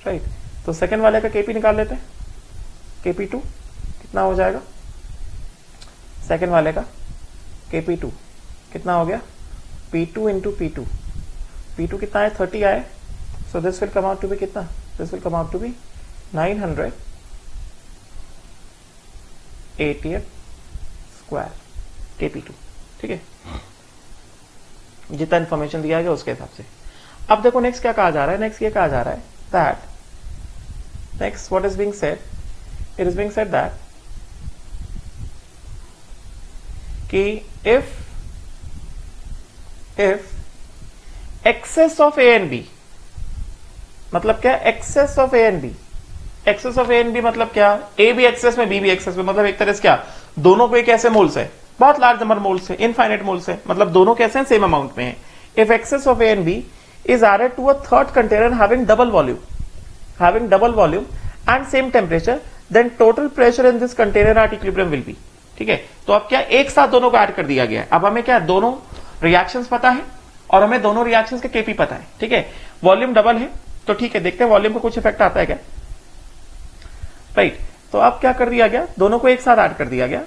राइट। तो सेकेंड वाले का Kp निकाल लेते हैं, Kp2 कितना हो जाएगा, सेकेंड वाले का Kp2 कितना हो गया P2 इंटू P2, P2 कितना है 30 आए। So this will come out to be कितना, this will come out to be 900 atm square Kp2, ठीक है। जितना इंफॉर्मेशन दिया गया उसके हिसाब से। अब देखो नेक्स्ट क्या कहा जा रहा है, नेक्स्ट ये कहा जा रहा है that next what is being said, it is being said that कि if excess of A and B, मतलब क्या excess of A and B, excess of A and B मतलब क्या, A भी excess में B भी excess में, मतलब एक तरह से क्या दोनों को कैसे मोल्स है, बहुत लार्ज नंबर मोल्स है, इनफाइनाइट मोल्स है, मतलब दोनों कैसे हैं सेम अमाउंट में है। If excess of A and B is added to a third container having double volume and same temperature, then total pressure in this container at equilibrium will be, ठीक है। तो अब क्या एक साथ दोनों को ऐड कर दिया गया है। अब हमें क्या दोनों रिएक्शंस पता है और हमें दोनों रिएक्शंस के Kp पता है, ठीक है। वॉल्यूम डबल है तो ठीक है, देखते हैं वॉल्यूम को कुछ इफेक्ट आता है क्या, राइट। तो अब क्या कर दिया गया, दोनों को एक साथ ऐड कर दिया गया।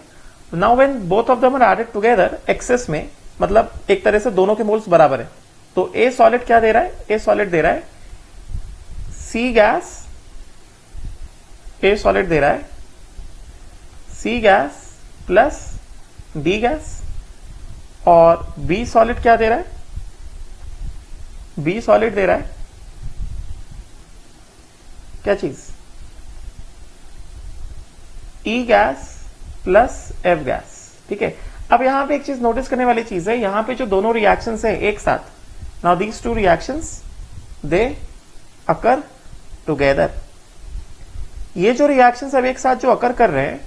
Now when both of them are added together excess में, मतलब एक तरह से दोनों के मोल्स बराबर है। तो ए सॉलिड क्या दे रहा है, ए सॉलिड दे रहा है सी गैस, ए सॉलिड दे रहा है सी गैस प्लस डी गैस, और बी सॉलिड क्या दे रहा है, बी सॉलिड दे रहा है क्या चीज ई गैस प्लस एफ गैस, ठीक है। अब यहां पे एक चीज नोटिस करने वाली चीज है, यहां पे जो दोनों रिएक्शंस है एक साथ, now these two reactions they occur together. ये जो रिएक्शंस अब एक साथ जो अकर कर रहे हैं,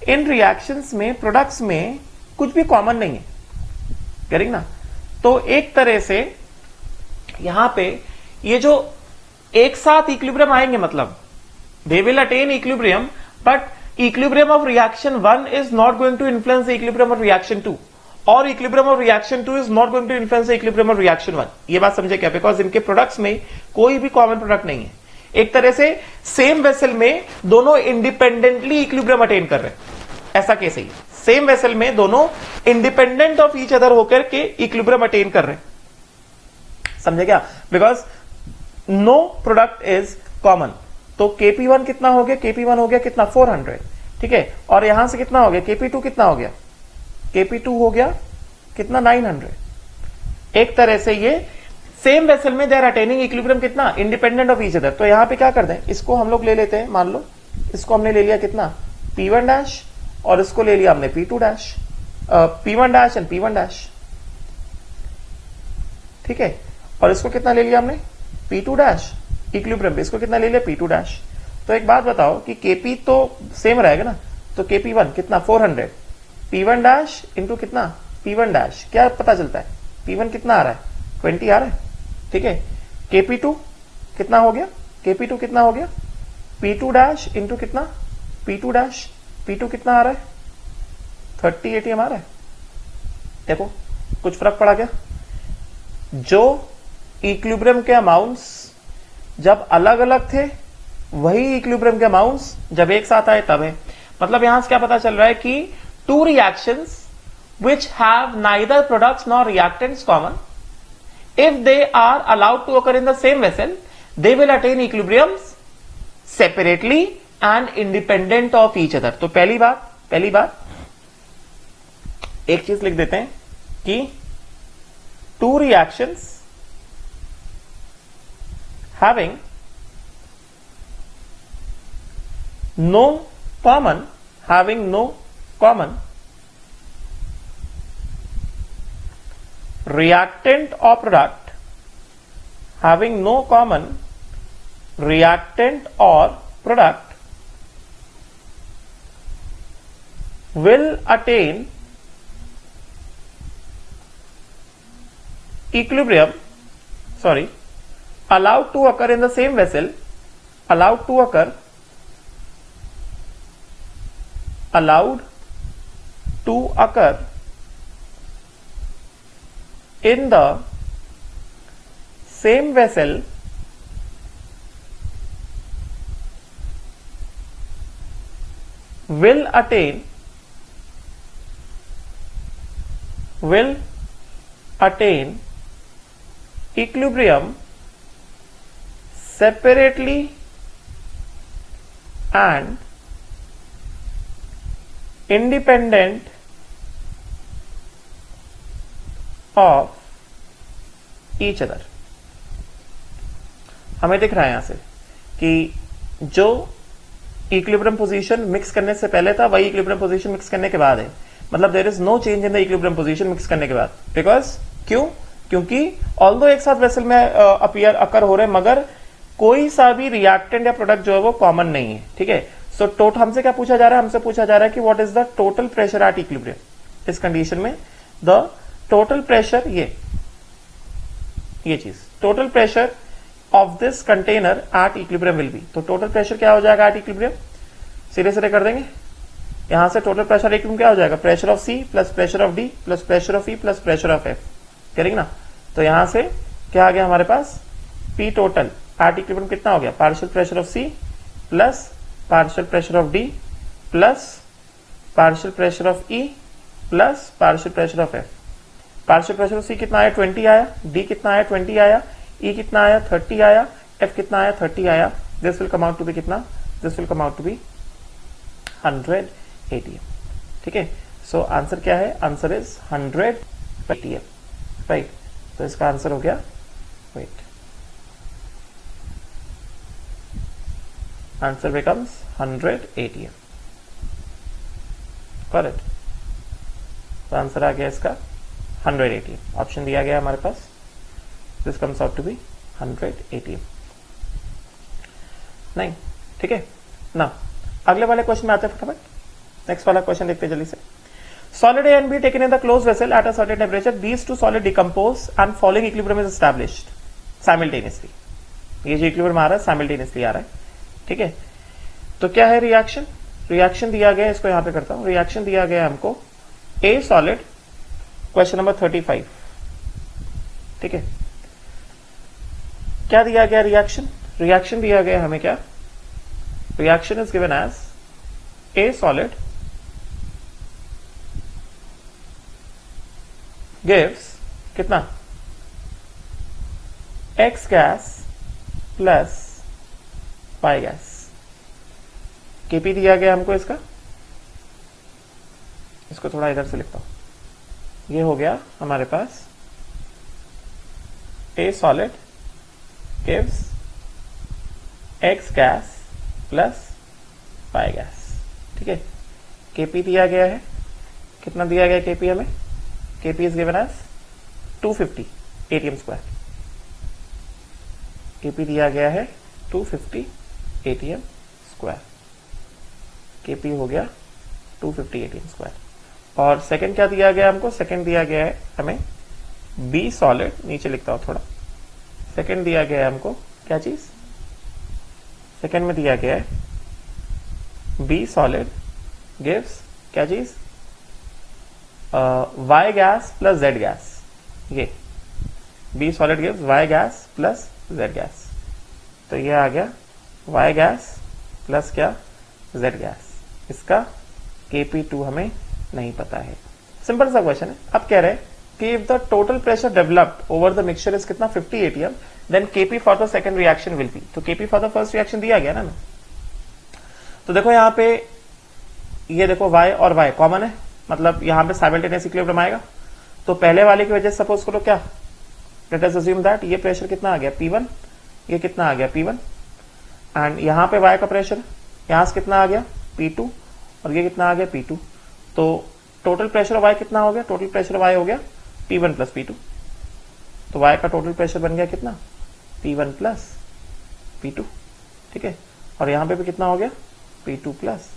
इन रिएक्शंस में प्रोडक्ट्स में कुछ भी कॉमन नहीं है, करेक्ट ना। तो एक तरह से यहां पे ये जो एक साथ इक्विलिब्रियम आएंगे, मतलब they will attain equilibrium, but equilibrium of reaction 1 is not going to influence the equilibrium of reaction 2, और equilibrium of reaction 2 is not going to influence the equilibrium of reaction 1। ये बात समझे क्या, बिकॉज इनके products में कोई भी common product नहीं है। एक तरह से सेम वेसल में दोनों इंडिपेंडेंटली इक्विलिब्रियम अटेन कर रहे हैं, ऐसा केस है। सेम वेसल में दोनों इंडिपेंडेंट ऑफ ईच अदर होकर के इक्विलिब्रियम अटेन कर रहे हैं, समझे क्या। Because no product is common, तो Kp1 कितना हो गया, Kp1 हो गया कितना 400, ठीक है, और यहां से कितना हो गया Kp2 कितना हो गया, Kp2 हो गया कितना 900। एक तरह से ये सेम वेसल में दे आर अटेनिंग इक्विलिब्रियम कितना इंडिपेंडेंट ऑफ ईच अदर। तो यहां पे क्या कर दें, इसको हम लोग ले लेते हैं, मान लो इसको हमने ले लिया कितना P1 डैश और इसको ले लिया हमने P2 dash, P1 dash and P1 dash, ठीक है, और इसको कितना ले लिया हमने P2 डैश इक्विलिब्रियम पे, इसको कितना ले लिया P2 डैश। तो एक बात बताओ कि Kp तो सेम रहेगा ना, तो Kp1 कितना 400, P1 डैश इंटू कितना P1 डैश, क्या पता चलता है P1 कितना आ रहा है 20 आ रहा है, ठीक है। Kp2 कितना हो गया, Kp2 कितना हो गया P2 डैश इंटू कितना P2 डैश, P2 कितना आ रहा है 30 ATM आ रहा है। देखो कुछ फर्क पड़ा क्या, जो इक्विलिब्रियम के अमाउंट्स जब अलग अलग थे वही इक्विलिब्रियम के अमाउंट्स जब एक साथ आए तब है। मतलब यहां से क्या पता चल रहा है कि two reactions which have neither products nor reactants common, if they are allowed to occur in the same vessel, they will attain equilibriums separately and independent of each other। तो पहली बात एक चीज लिख देते हैं कि two reactions having no common reactant or product, having no common reactant or product, will attain equilibrium, allowed to occur in the same vessel, allowed to occur in the same vessel will attain equilibrium separately and independent of each other। हमें दिख रहा है यहां से कि जो equilibrium position mix करने से पहले था वही इक्विलिब्रियम पोजीशन मिक्स करने के बाद है। मतलब there is no change in the equilibrium position mix करने के बाद, बिकॉज क्योंकि ऑल्दो एक साथ वेसल में अकर हो रहे हैं मगर कोई सा भी रिएक्टेंट या प्रोडक्ट जो है वो कॉमन नहीं है, ठीक है। सो टोटल हमसे क्या पूछा जा रहा है, हमसे पूछा जा रहा है कि what is the total pressure at equilibrium. इस कंडीशन में द टोटल प्रेशर, ये चीज total pressure of this container at equilibrium will be. तो टोटल प्रेशर क्या हो जाएगा एट इक्विलिब्रियम, सीधे कर देंगे यहां से। टोटल प्रेशर इक्विलिब्रियम क्या हो जाएगा, pressure of C plus pressure of D plus pressure of E plus pressure of F, करेंगे ना। तो यहां से क्या आ गया हमारे पास, पी टोटल एट इक्विलिब्रियम कितना हो गया, partial pressure of C plus partial pressure of D plus partial pressure of E plus partial pressure of F. Partial pressure of C कितना आया 20 आया, डी कितना आया 20 आया, ई कितना आया 30 आया, एफ कितना आया 30 आया। This will come out to be कितना, this will come out to be 100 ATM, ठीक है। सो आंसर क्या है, आंसर इज 100 ATM, राइट। तो इसका आंसर हो गया, wait, answer becomes 100 ATM, correct. तो आंसर आ गया इसका 100 ATM, ऑप्शन दिया गया हमारे पास। This comes out to be 100 ATM, नहीं, ठीक है ना। अगले वाले क्वेश्चन में आते हैं फटाफट। नेक्स्ट वाला क्वेश्चन देखते हैं जल्दी से। Solid A and B taken in the closed vessel at a certain temperature, these two solid decompose and following equilibrium is established simultaneously। ये जो इक्विलिब्रियम आ रहा है साइमल्टेनियसली आ रहा है, ठीक है। तो क्या है रिएक्शन, रिएक्शन दिया गया है, इसको यहां पे करता हूं। रिएक्शन दिया गया है हमको A सॉलिड, क्वेश्चन नंबर 35, ठीक है। क्या दिया गया रिएक्शन, रिएक्शन दिया गया हमें क्या, reaction is given as A solid gives कितना, X gas plus Y gas. KP दिया गया हमको इसका, इसको थोड़ा इधर से लिखता हूं। ये हो गया हमारे पास A solid gives X gas plus Y gas. ठीक है, केपी दिया गया है, कितना दिया गया केपी हमें? KP is given as 250 ATM square. KP दिया गया है 250 एटीएम स्क्वायर। केपी हो गया 250 एटीएम स्क्वायर। और सेकंड क्या दिया गया हमको? सेकंड दिया गया है हमें बी सॉलिड, नीचे लिखता हूं थोड़ा। सेकंड दिया गया है हमको क्या चीज? सेकंड में दिया गया है बी सॉलिड गिव्स क्या चीज? Y gas plus Z gas. ये B solid gives Y gas plus Z gas. तो ये आ गया वाई गैस प्लस क्या? Z gas. इसका KP2 हमें नहीं पता है। सिंपल सा क्वेश्चन है। अब कह रहे हैं कि if the total pressure developed over the mixture is कितना? 50 ATM, then KP for the second reaction will be. तो KP for the first reaction दिया गया ना। तो देखो यहाँ पे ये देखो y और y कॉमन है, मतलब यहाँ पे साइमल्टेनियस इक्विलिब्रियम आएगा। तो पहले वाले की वजह से सपोज करो क्या, लेट अस अज्यूम दैट ये प्रेशर कितना आ गया? P1, ये कितना आ गया? P1, एंड यहाँ पे y का प्रेशर यहाँ से कितना आ गया? P2, और ये कितना आ गया? P2। तो टोटल प्रेशर y कितना हो गया? टोटल प्रेशर y हो गया P1 प्लस P2। तो y का टोटल प्रेशर बन गया कितना? P1 plus P2। ठीक है, और यहाँ पे भी कितना हो गया? P2 plus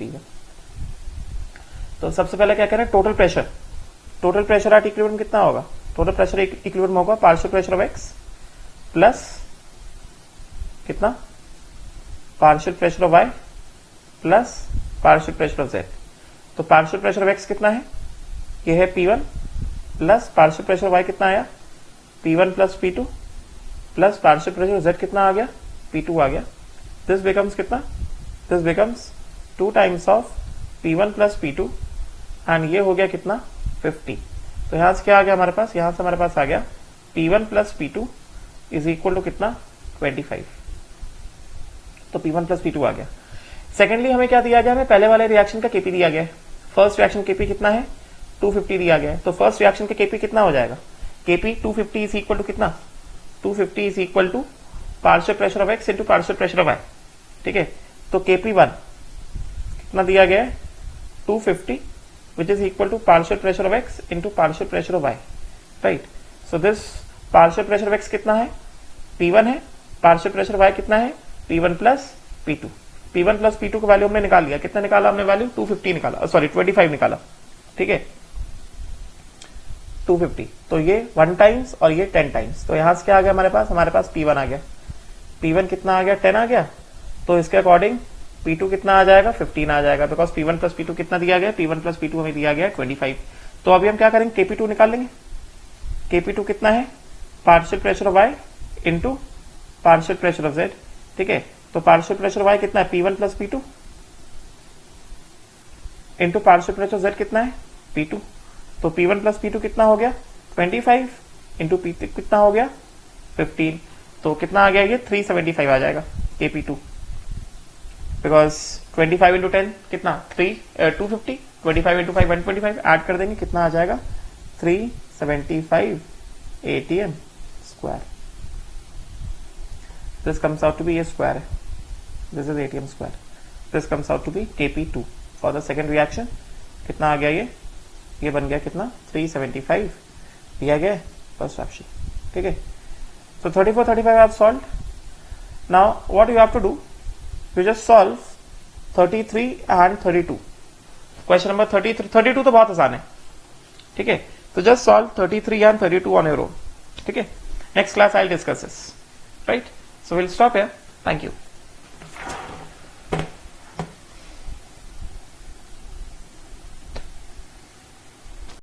P1। तो सबसे पहले क्या करें? Total pressure. Total pressure at equilibrium कितना होगा? टोटल प्रेशर इक्विलिब्रियम होगा partial pressure of x plus कितना? Partial pressure of y plus partial pressure of z। तो पार्शियल प्रेशर ऑफ x कितना है? ये है P1 plus partial pressure of y कितना आया? P1 plus P2 plus partial pressure of z कितना आ गया? P2 आ गया। दिस बिकम्स कितना? This becomes 2 times of P1 plus P2, and ये हो गया कितना? 50। तो यहां से क्या आ गया हमारे पास? यहां से हमारे पास आ गया P1 plus P2 is equal to कितना? 25। तो P1 प्लस P2 आ गया। सेकेंडली हमें क्या दिया गया? हमें पहले वाले रिएक्शन का केपी दिया गया है। फर्स्ट रिएक्शन केपी कितना है? 250 दिया गया है। तो फर्स्ट रिएक्शन का केपी कितना हो जाएगा? केपी 250 इज इक्वल टू कितना? 250 is equal to partial pressure of X into partial pressure of Y. ठीक है, तो KP1 कितना दिया गया है? 250 which is equal to partial pressure of x into partial pressure of y, right? So this partial pressure of x कितना है? P1 है। partial pressure of y कितना है? P1 plus P2। P1 plus P2 का value हमने निकाल लिया। कितना निकाला हमने वैल्यू? 250 निकाला, सॉरी 25 निकाला। ठीक है, 250। तो ये 1 टाइम्स और ये 10 टाइम्स। तो यहां से क्या आ गया हमारे पास? हमारे पास P1 आ गया। P1 कितना आ गया? 10 आ गया। तो इसके अकॉर्डिंग P2 कितना आ जाएगा? 15 आ जाएगा, बिकॉज P1 प्लस P2 कितना दिया गया? P1 प्लस P2 हमें दिया गया 25। तो अभी हम क्या करेंगे? KP2 निकाल लेंगे। KP2 कितना है? Partial pressure of y into partial pressure of z। ठीक है, तो पार्शियल प्रेशर ऑफ y कितना है? P1 plus P2 into partial pressure of z कितना है? P2। तो P1 प्लस P2 कितना हो गया? 25 इंटू P2 कितना हो गया? 15। तो कितना आ गया? ये 375 आ जाएगा KP2, बिकॉज 25 इंटू 10 कितना? 250, 25 इंटू 5 125, ऐड कर देंगे कितना आ जाएगा? 375 ATM square. This comes out to be, ये स्क्वायर है, this is ATM square. This comes out to be KP2 for the second reaction. कितना आ गया? ये बन गया कितना? 375 दिया गया फर्स्ट ऑप्शन। ठीक है, so 34, 35 I have solved. Now what you have to do? You just solve 33 and 32. Question number 33, 32 तो बहुत आसान है। ठीक है, तो just solve 33 and 32 on your own. ठीक है, next class I'll discuss this. Right? So we'll stop here. Thank you.